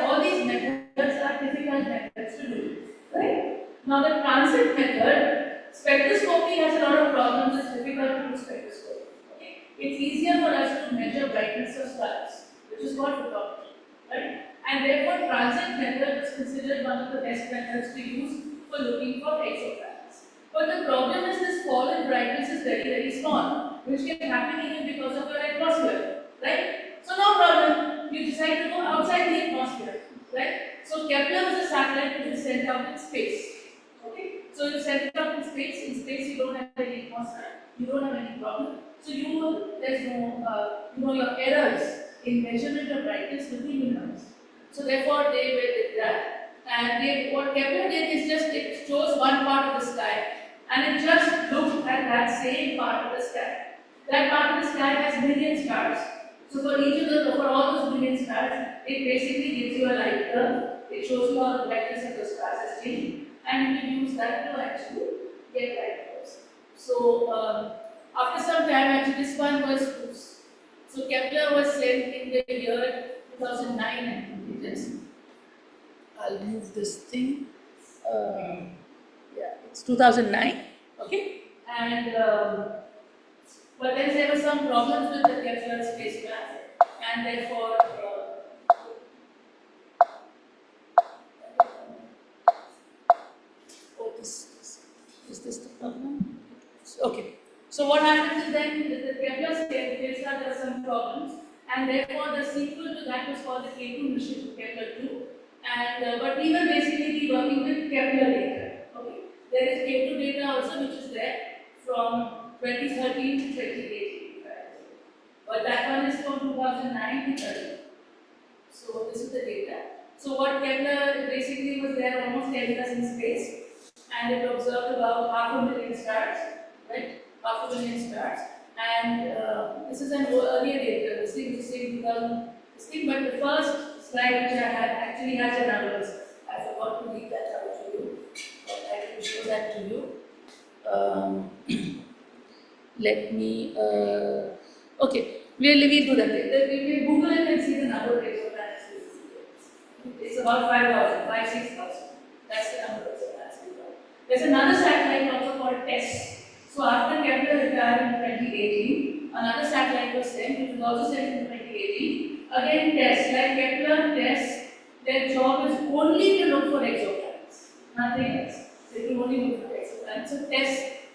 all these methods are difficult methods to do. Right? Now, the transit method, spectroscopy has a lot of problems. It's difficult to do spectroscopy. Okay? It's easier for us to measure brightness of stars, which is what photography. Right? And therefore, transit method is considered one of the best methods to use for looking for exoplanets. But the problem is this fall in brightness is very, very small, which can happen even because of your atmosphere. Right? So no problem. You decide to go outside the atmosphere. Right? So Kepler was a satellite which was sent out in space. Okay? So you send it out in space. In space, you don't have any atmosphere. You don't have any problem. So there's no, your errors in measurement of brightness will be minimized. So therefore, they did that. And what Kepler did is just it chose one part of the sky, and it just looked at that same part of the sky. That part of the sky has million stars. So for all those million stars, it basically gives you a light curve. It shows you how the brightness of the stars is changing, and you can use that to actually get light curves. So after some time, actually this one was. So Kepler was sent in the year 2009 and completed. I'll move this thing. Yeah, it's 2009. Okay, and but then there were some problems with the Kepler spacecraft, and therefore. Is this the problem? Okay. So what happens is then the Kepler spacecraft there were some problems, and therefore the sequel to that was called the K2 mission, Kepler 2. And but we were basically working with Kepler data. Okay. There is K2 data also which is there from 2013 to 2018. But that one is from 2009 to 30. So this is the data. So what Kepler basically was there almost 10 years in space, and it observed about 500,000 stars, right? 500,000 stars. And this is an earlier data. This thing is saying 2000. This thing, but the first slide which I had actually has the numbers. I forgot to read that out to you, but I can show that to you. Let me. Okay, we'll do that. We can Google it and see the number of exoplanets. It's about 5,000, 6,000. That's the number of exoplanets. There's another satellite also called TESS. So after Kepler retired in 2018, another satellite was sent, which was also sent in 2018. Again, TESS, like Kepler, TESS, their job is only to look for exoplanets, nothing else. They do only look for exoplanets. So TESS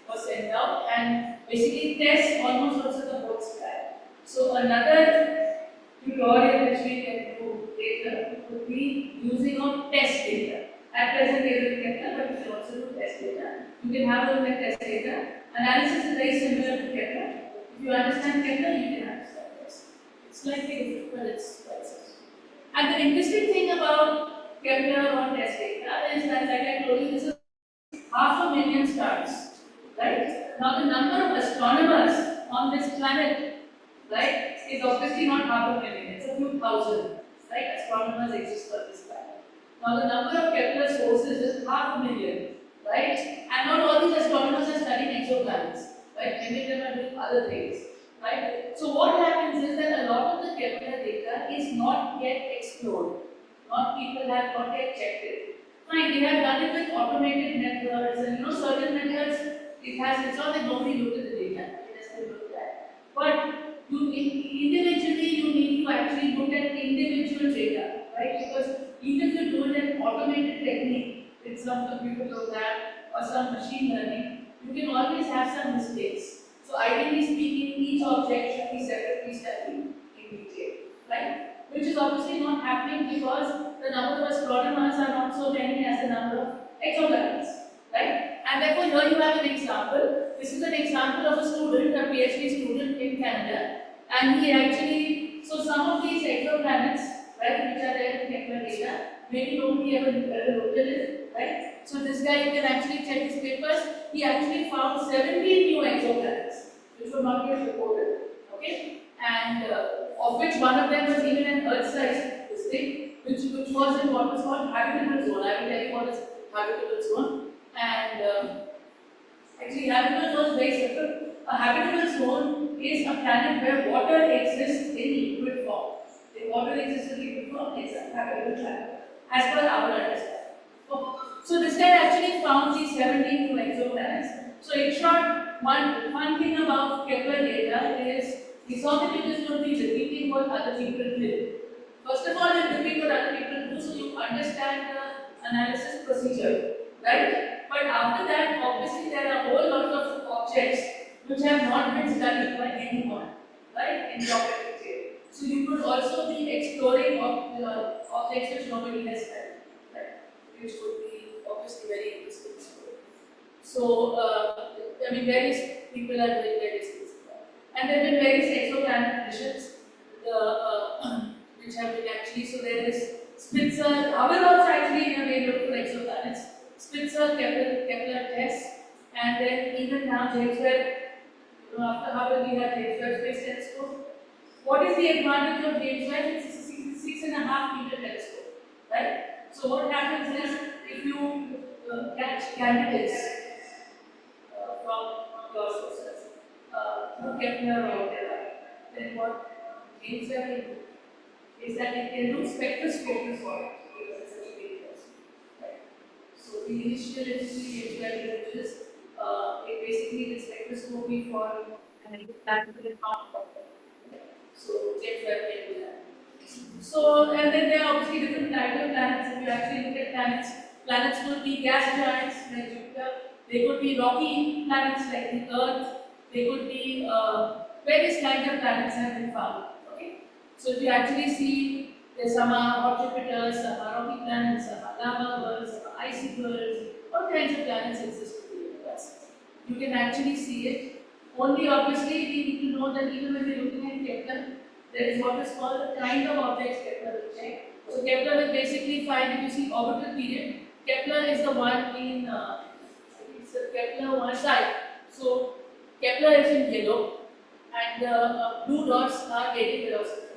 was sent out, and basically TESS almost looks at the whole sky. So another tutorial which we can do later would be using of TESS data. At present, they will Kepler, but you can also do TESS data. You can have a look at TESS data Analysis is very similar to Kepler. If you understand Kepler, you can understand this. It's slightly different, but it's quite similar. And the interesting thing about Kepler or test data is that, like I told you, this is 500,000 stars, right? Now the number of astronomers on this planet, right, is obviously not 500,000, it's a few thousand, right? Astronomers exist on this planet. Now the number of Kepler sources is 500,000, right? And not all these astronomers are studying exoplanets, right? Many of them are doing other things, right? So what happens is that a lot of the Kepler data is not yet explored. Not people have not yet checked it. Fine, they have done it with automated methods and certain methods. It's not that nobody looked at the data. It has been looked at. But individually you need to actually look at individual data, right? Because even if you do it in automated technique with some computer program or some machine learning, you can always have some mistakes. So ideally speaking, each object should be separately studied in detail, right? Which is obviously not happening because the number of astronomers are not so many as the number of exoplanets, right? And therefore here you have an example. This is an example of a student, a PhD student in Canada, and he actually, so some of these exoplanets, right, which are there in Kepler data, maybe nobody ever looked at it, right? So this guy, you can actually check his papers, he actually found 17 new exoplanets, which were not yet reported, okay? And of which one of them was even an Earth-sized this thing, which was in what was called habitable zone. I will tell you what is habitable zone. And actually, habitable zone is very simple. A habitable zone is a planet where water exists in liquid form. If water exists in liquid form, it's a habitable planet, as per our understanding. So this guy actually found these 17 new exoplanets. So in short, one thing about Kepler data is he saw that it is going to be repeating what other people did. First of all, you repeat what other people do, so you understand the analysis procedure, right? But after that, obviously there are a whole lot of objects which have not been studied by anyone, right? In geometric theory. So you could also be exploring objects which nobody has studied, right? Which would be obviously very interesting. So, I mean, various people are doing various things. And there have been various exoplanet missions, which have been actually, so there is Spitzer, Hubble also actually in a way looked for exoplanets, Spitzer, Kepler test, and then even now James Webb, after Hubble we have James Webb Space Telescope. What is the advantage of James Webb? It's a 6.5-meter telescope, right? So what happens is, if you catch candidates from your sources, through Kepler or whatever, then what James Webb will do is that it can do spectroscopy for it, because it's such a big telescope, right? So the initial James Webb images, it basically is spectroscopy for an particular compound. So James Webb can do that. So, and then there are obviously different types of planets. If you actually look at planets, planets could be gas giants like Jupiter, they could be rocky planets like the Earth, they could be various kinds of planets have been found. Okay? So if you actually see, there's some are hot Jupiters, some are rocky planets, some are lava worlds, some are icy worlds, all kinds of planets exist in the universe. You can actually see it. Only obviously we need to know that even when we're looking at Kepler, there is what is called the kind of objects Kepler will check. So Kepler will basically find, if you see orbital period, Kepler is the one in, it's the Kepler one side. So Kepler is in yellow and the blue dots are radial velocity.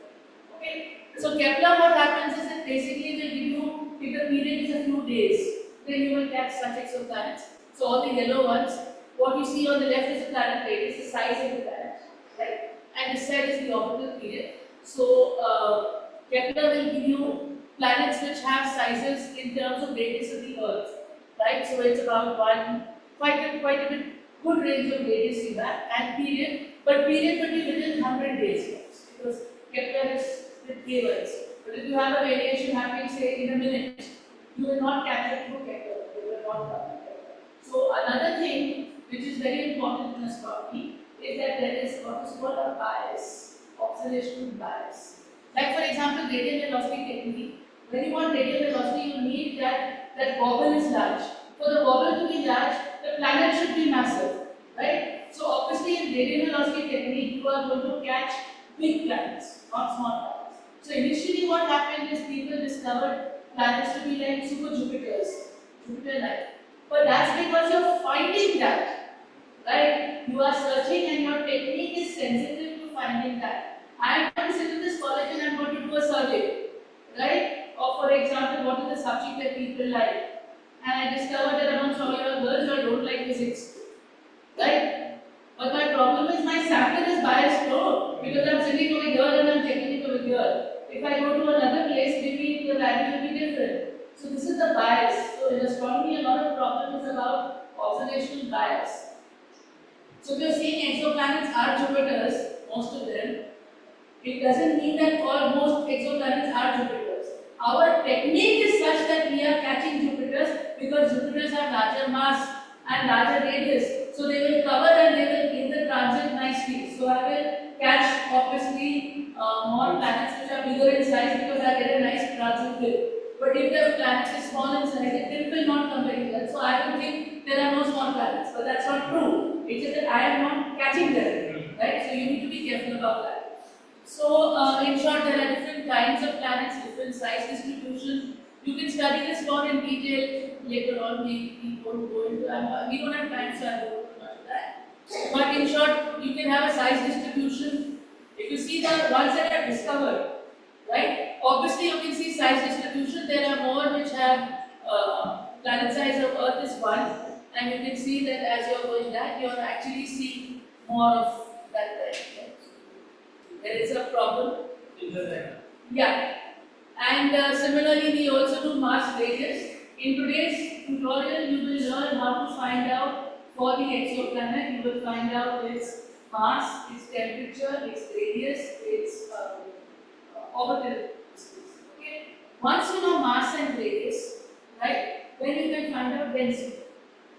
Okay? So Kepler, what happens is it basically will give you, if the period is a few days, then you will catch such exoplanets. So all the yellow ones, what you see on the left is the planet radius, the size of the planet, right? And this side is the orbital period. So Kepler will give you planets which have sizes in terms of radius of the Earth, right? So it's about quite a bit good range of radius you have, and period, but period will be within 100 days, because Kepler is with cables. But if you have a variation happening, say, in a minute, you will not capture it through Kepler. You will not capture Kepler. So another thing which is very important in astronomy is that there is what is called a bias, observational bias. Like for example, radial velocity technique. When you want radial velocity, you need that wobble is large. For the wobble to be large, the planet should be massive. right? So obviously in radial velocity technique, you are going to catch big planets, not small planets. So initially what happened is people discovered planets to be like super Jupiters, Jupiter-like. But that's because you're finding that, right? You are searching and your technique is sensitive to finding that. I am going to sit in this college and I'm going to do a survey, right? Or for example, what is the subject that people like? And I discovered that amongst all your girls, you don't like physics, right? But my problem is my sample is biased low because I'm sitting over here and I'm checking it over here. If I go to another place, maybe the value will be different. So this is the bias. So in astronomy, a lot of problem is about observational bias. So if you're seeing exoplanets are Jupiters, most of them, it doesn't mean that all most exoplanets are Jupiters. Our technique is such that we are catching Jupiters because Jupiters have larger mass and larger radius. So they will cover and they will in the transit nicely. So I will catch obviously more planets which are bigger in size because I get a nice transit dip. But if the planet is small in size, the dip will not come very well. So I would think there are no small planets, but that's not true. It's just that I am not catching them, right? So you need to be careful about that. So, in short, there are different kinds of planets, different size distribution. You can study this more in detail later on. We won't go into we don't have time, so I won't go into that. But in short, you can have a size distribution. If you see the ones that are discovered, right? Obviously, you can see size distribution. There are more which have planet size of Earth is 1, and you can see that as you're going that, you're actually seeing more of that kind. There is a problem. Yeah. And similarly, we also do mass radius. In today's tutorial, you will learn how to find out for the exoplanet. You will find out its mass, its temperature, its radius, its orbital distance. Okay. Once you know mass and radius, right, then you can find out density.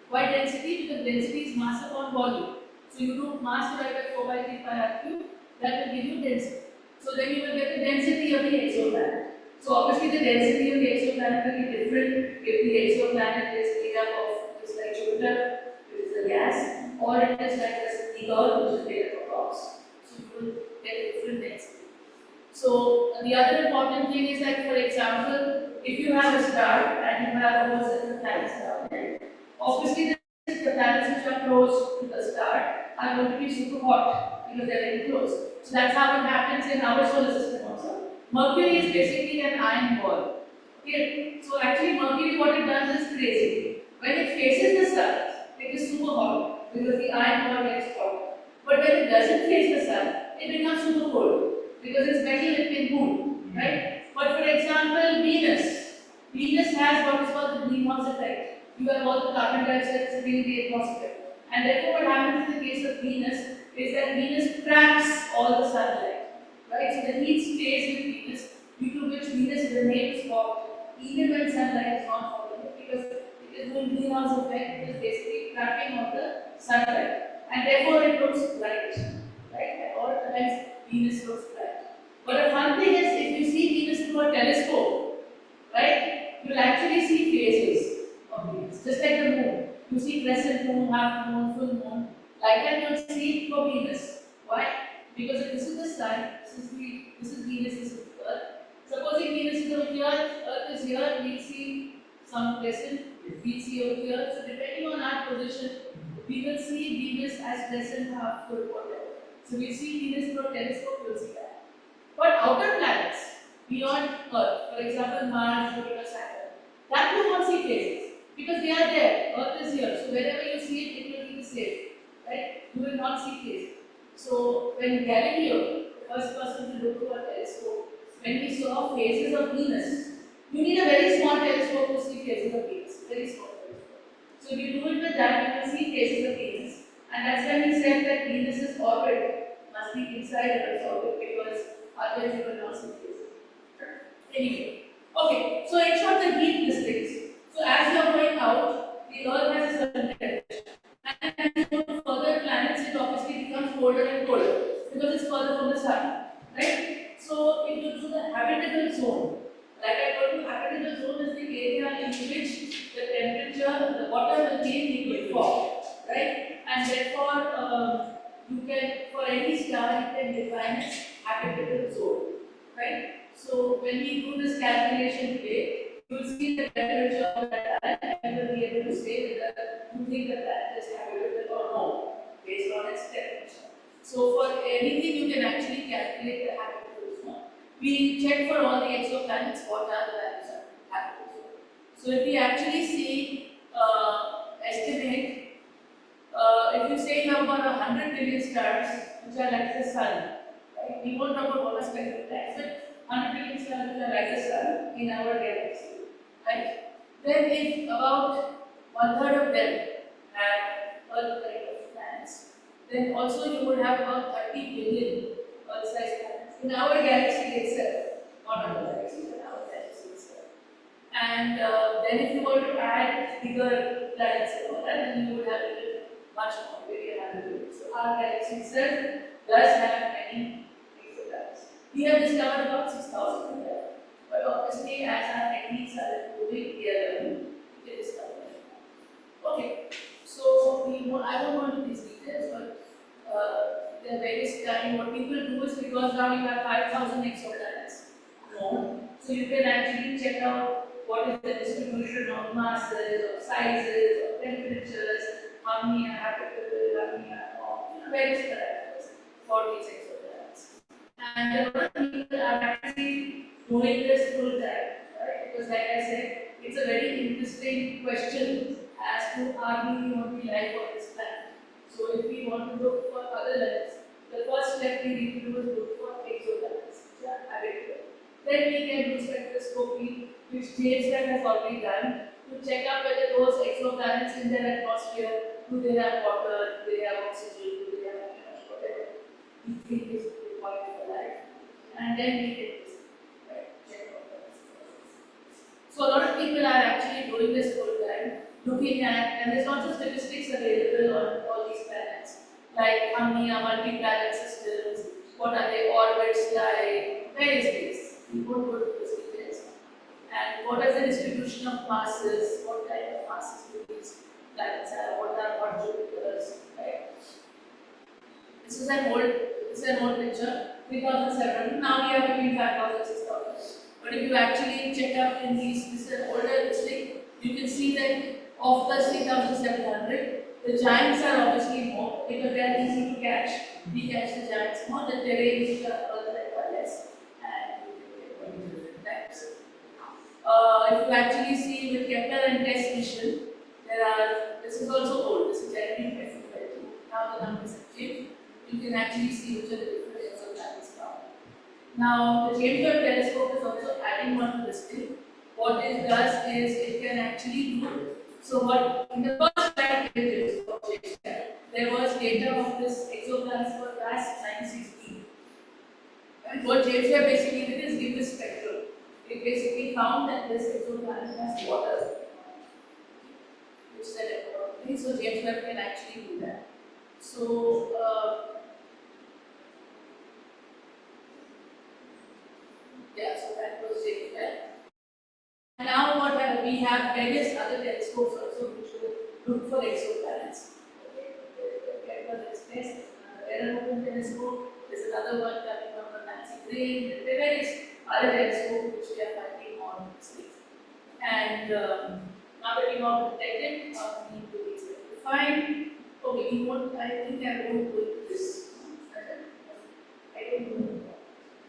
Why density? Because density is mass upon volume. So you do mass divided by 4 by 3 pi r cube, that will give you density. So then you will get the density of the exoplanet. So obviously the density of the exoplanet will be different if the exoplanet is made up of just like Jupiter, which is a gas, or it is like the Earth, which is made up of rocks. So you will get a different density. So the other important thing is like, for example, if you have a star and you have over certain planets down there, obviously the planets which are close to the star are going to be super hot because they're very close. So that's how it happens in our solar system also. Mercury is basically an iron ball. Okay? So actually Mercury, what it does is crazy. When it faces the sun, it is super hot because the iron ball gets hot. But when it doesn't face the sun, it becomes super cold because it's metal, it can cool, right? But for example, Venus has what is called the greenhouse effect. You have all the carbon dioxide sitting in the atmosphere. And therefore, what happens in the case of Venus is that Venus traps all the sunlight, right? So the heat stays with Venus, due to which Venus remains hot even when sunlight is not falling, because it is doing greenhouse effect, it is basically trapping all the sunlight. And therefore, it looks bright, right? At all times, Venus looks bright. But a fun thing is, if you see Venus through a telescope, right, you will actually see phases of Venus, just like the moon. You see crescent moon, half moon, full moon. Like that, you will see it for Venus. Why? Because if this is the sun, this is Venus, this is Earth. Supposing Venus is over here, Earth is here, we will see some crescent, we see over here. So depending on our position, we will see Venus as crescent, half, full, whatever. So we see Venus through a telescope, we will see that. But outer planets, beyond Earth, for example, Mars, Jupiter, Saturn, that you won't see phases because they are there. Earth is here, so wherever you see it, it will be the same, right? You will not see phases. So when Galileo, the first person to look through a telescope, when we saw phases of Venus, you need a very small telescope to see phases of Venus, very small telescope. So if you do it with that, you will see phases of Venus, and that's when we said that Venus's orbit must be inside Earth's orbit because otherwise you will not see phases. Anyway, okay. So in short, the heat districts. So as you are going out, the Earth has a certain temperature, and as you go to further planets, it obviously becomes colder and colder because it's further from the sun, right? So if you do the habitable zone, like I told you, habitable zone is the area in which the temperature, the water will be in liquid form, right? And therefore, you can, for any star, you can define its habitable zone, right? So when we do this calculation today, you will see the temperature of that planet and you will be able to say whether you think the planet is habitable or no, based on its temperature. So for anything, you can actually calculate the habitable zone. We check for all the exoplanets what are the values of habitable zone. So if we actually see, estimate, if you say you have got 100 billion stars which are like the sun, right? We won't know about what is kind of that, but 100 billion stars which are like the sun in our galaxy, right? Then if about one third of them have Earth kind of planets, then also you would have about 30 billion Earth-sized planets in our galaxy itself, not other galaxies, in our galaxy itself. And then if you were to add bigger planets and all that, then you would have even much more, maybe 100 billion. So our galaxy itself does have many exoplanets. We have discovered about 6,000 of them. But obviously, as our techniques are improving, we can discover them. Okay, so I won't go into these details, but there are various kinds. What people do is, because now you have 5,000 exoplanets known, so you can actually check out what is the distribution of masses, of sizes, of temperatures, how many are habitable, how many are not, various parameters for these exoplanets. And a lot of people are actually doing this full time, right? Because like I said, it's a very interesting question as to are we the only life on this planet. So if we want to look for other lives, the first step we need to do is look for exoplanets, which are habitable. Then we can do spectroscopy, which James Webb has already done, to check out whether those exoplanets in their atmosphere, do they have water, do they have oxygen, do they have whatever we think is required for life. And then we can check out that. So a lot of people are actually doing this full time, looking at, and there's lots of statistics available on all these planets, like how many are multi-planet systems, what are their orbits like, various things. We won't go into those details. And what is the distribution of masses, what kind of masses do these planets have, what are hot Jupiters, right? This is an old picture, 3,700. Now we are between 5,000 6,000. But if you actually check out in this is an older listing, you can see that of the 3,700, the giants are obviously more because they are easy to catch. We catch the giants more, the terrains are less, and you get different types. If you actually see with Kepler and TESS mission, this is also old, this is January 2020. Now the numbers have changed. You can actually see which are the different exoplanets found. Now, the James Webb telescope is also adding one to this thing. What it does is it can actually do. So, what in the first 5 pages of James Webb, there was data of this exoplanets for class 960. And what James Webb basically did is give this spectrum. It basically found that this exoplanet has water, which is an important thing. So, James Webb can actually do that. So, yeah, so that was James Webb. And now what we have various other telescopes also which will look for exoplanets. Okay, there's another open telescope, there's another one coming from the Nancy Grain, there are various other telescopes which we are finding on this thing. And now that we have detected, we need to expect to find. Okay, we won't, I think I won't go into this. I don't know.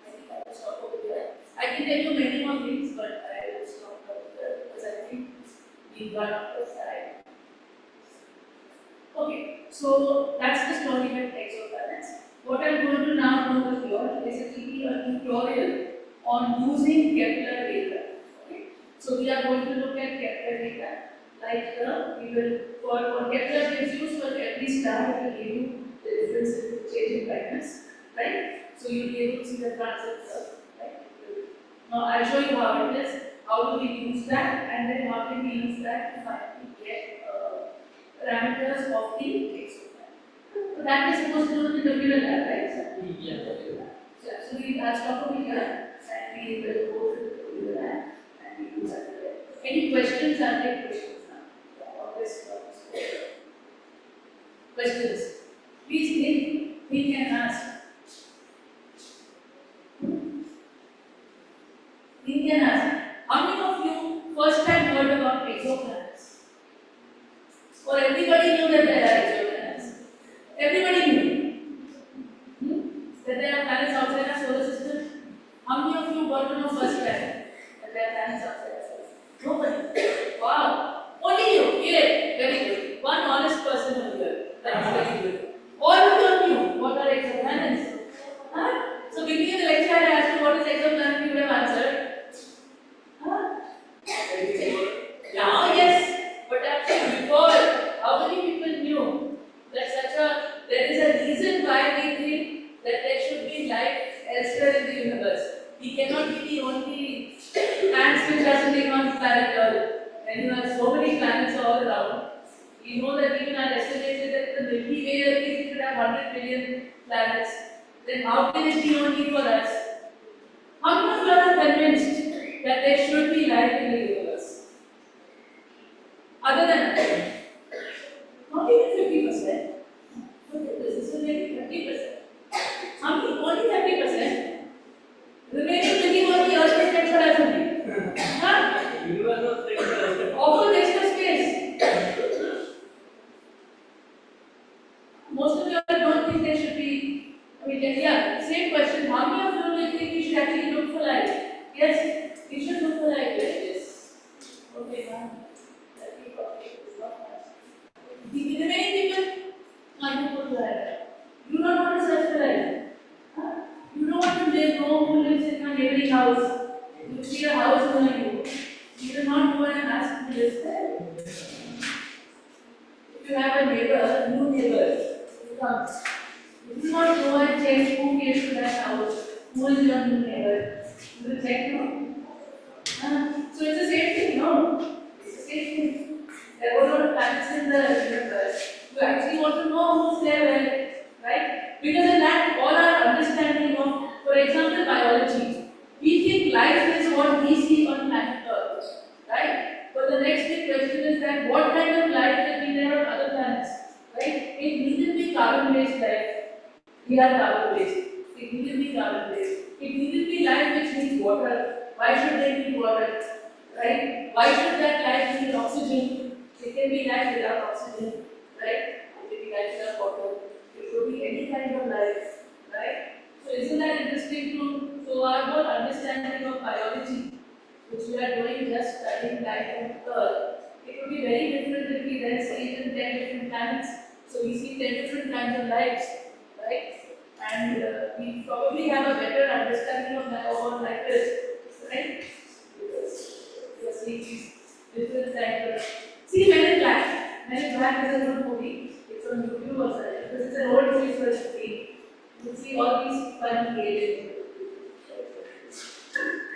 I think I will stop over here. I can tell you many more things, but I will stop over here because I think we've run out of time. Okay, so that's the story about exoplanets. What I'm going to now do with you is basically a tutorial on using Kepler data. Okay, so we are going to look at Kepler data. Like we will, for Kepler gives you for every star, it will give you the difference in change in brightness, right? So you'll be able to see the transit curve, right? Now I'll show you how it is, how do we use that, and then how can we use that to finally get parameters of the exoplanet. So that is supposed to do in the computer lab, right? Yeah. So absolutely, I'll stop over here and we will go to the computer lab and we do that. Any questions? I'll take questions now. On this. Questions? that there are planets outside our solar system? How many of you got to know first planet that there are planets outside our solar system? Nobody. Wow. Only you. Great. Very good. One honest person over here. That's very good. All of you knew what are exoplanets. Huh? So beginning of the lecture, I asked you what is exoplanet, you would have answered. Huh? Now, yes, but actually before, how many people knew that there is a reason why we think that there should be life elsewhere in the universe? We cannot be the only ants which are sitting on planet Earth. And you have so many planets all around. We know that even our estimated that the Milky Way at least should have 100 billion planets. Then how can it be only for us? How many of you are convinced that there should be life in the universe? Other than us? Not even 50%. Look at this, this is maybe 30%. How many? Only 30%. Remaining 21 years is meant for us only. Huh? Offer extra space. Most of you don't think there should be. I mean, yeah, same question. How many of you will think we should actually look for life? Yes, we should look for life. Yes. Okay, now. Let me copy this. Not much. The remaining people, I don't want to that. You don't want to search for life. Huh? You don't want to know who lives in your neighboring house. You see a house near you. You do not go and ask who lives there. If you have a neighbor, new neighbor, who comes, you do not go and check who came to that house, who is your new neighbor. You will check, no? So it's the same thing, no? It's the same thing. There are a lot of planets in the universe. You actually want to know who's there where, right? Because in that, all our understanding of, for example, biology, we think life is what we see on planet Earth, right? But the next big question is that what kind of life can be there on other planets, right? It needn't be carbon-based life. We are carbon-based. It needn't be carbon-based. It needn't be life which needs water. Why should they need water, right? Why should that life need oxygen? It can be life without oxygen, right? It can be life without water. It could be any kind of life, right? So isn't that interesting to so our whole understanding of biology, which we are doing just studying life on Earth, it would be very different if we then see it in 10 different planets. So we see 10 different kinds of lives, right? And we probably have a better understanding of what life is, right? Because we are seeing these different kinds of. See Men in Black. Men in Black is a good movie. It's on YouTube also. Because it's an old movie, so it's free. You can see all these fun aliens.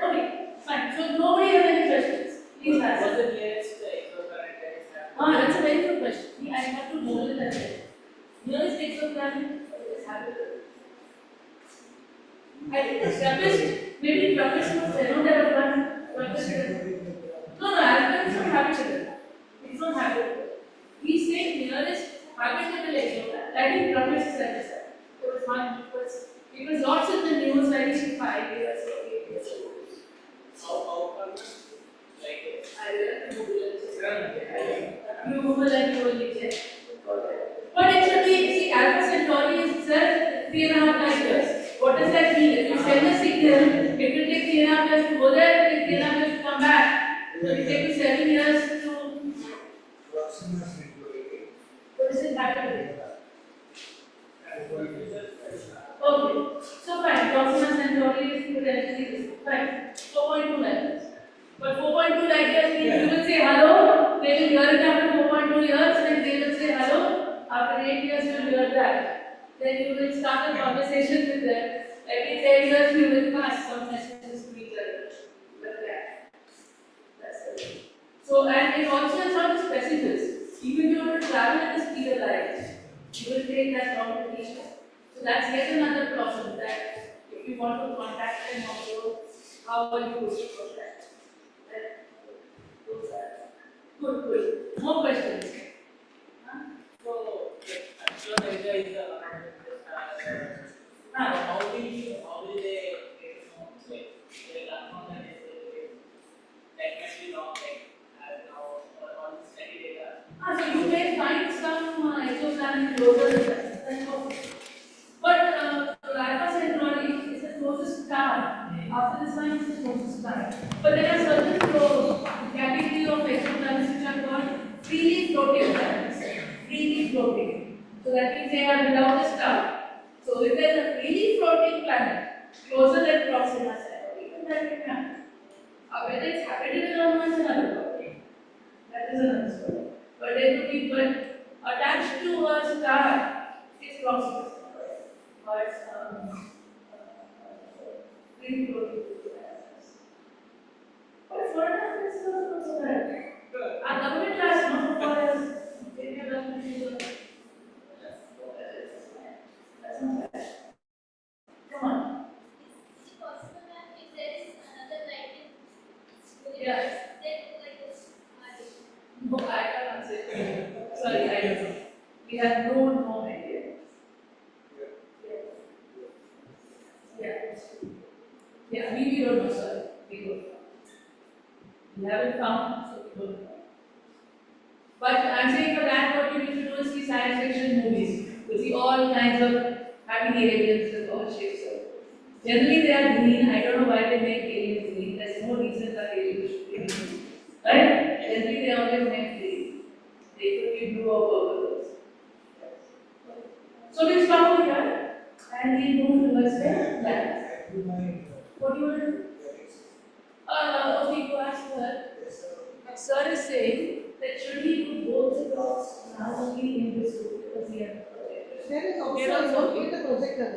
Okay, fine. So nobody has any questions. Please ask. What's the nearest exoplanet that is happening? That's a very good question. I have to hold it as well. Nearest exoplanet is habitable. I think the toughest, maybe toughest was Inaugural one. No, Alpha is not habitable. It's not habitable. We say nearest habitable exoplanet. I think toughest is at the side. It was one because lots in the news, like 5 years or 8 years ago. How come? Like, I will have to Google it. You Google and you will check. But it should be, see, Alpha Centauri is itself 3.5 light years. What does that mean? If you send a signal, it will take 3.5 years to go there, it will take 3.5 years to come back. So it will take you 7 years to. What is it happening? Okay, so fine, Proxima Centauri is potentially fine. 4.2 light years. But 4.2 light years means you will say hello, they will hear it after 4.2 years, and they will say hello, after 8 years you will hear that. Then you will start a conversation with them. Every 10 years you will pass some messages to each other. Like that. That's it. So, and it also is not just messages. Even if you want to travel at the speed of light, you will take that long to reach them. So that's yet another problem that if you want to contact them also, how are you going to contact? Those are good. More questions? Huh? so, I'm sure India is how will they get home? Like, they confirm that that must be long, like, now, all this study data. So you may find some exoplanet closer than possible. But Alpha planet. But there are certain category of exoplanets which are called freely floating planets. Freely floating. So that means they are without a star. So if there is a freely floating planet closer than Proxima Centauri, even that can happen. Whether it's habitable or not is another topic. That is another story. But they could be attached to a star is Proxima Centauri. But free floating planets. But for now, it's also that. Our government has no requires India government is that's not bad. Come on. Is it possible that if there is another light in Yeah. universe, then like this, No, I can't answer it. Sorry, I don't know. We have no idea. Yeah. Yeah, we don't know, sorry. We don't know. We haven't found, so we don't know. But I'm saying for that, what you need to do is see science fiction movies. You see all kinds of happy aliens with all shapes of. Generally, they are green. I don't know why they make aliens green. There's no reason that aliens should be green. Right? Generally, they always make green. They could be blue or purple. So we'll stop over here and we'll move towards the lab. What do you want to do? Okay, you ask her. Sir is saying that should he do both the talks now only in this room because he has a project. There is also Here also. one with the projector.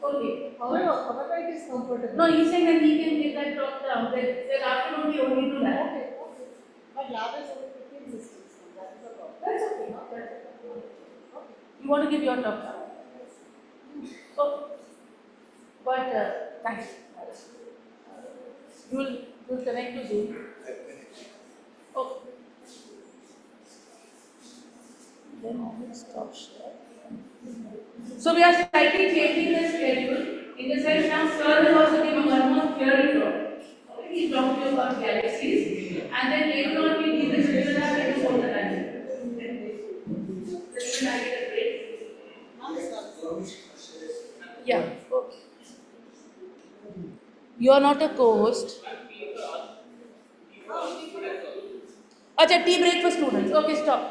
Okay. However, it is comfortable. No, he's saying that he can give that talk down. Then afternoon we only do that. Okay, okay. But lab is only 15 systems. That is the problem. That's okay. Not that. Okay. You want to give your talk now? So, but thanks. You'll connect to Zoom. Okay. Then I will stop share. So we are slightly changing the schedule. In the sense now, Sir will also give one more theory talk. Okay, he's talking to you about galaxies, and then later on we give the schedule that and do all the time. Then I get a break. Yeah. Okay. You are not a co-host. Acha, tea break for students. Okay, stop.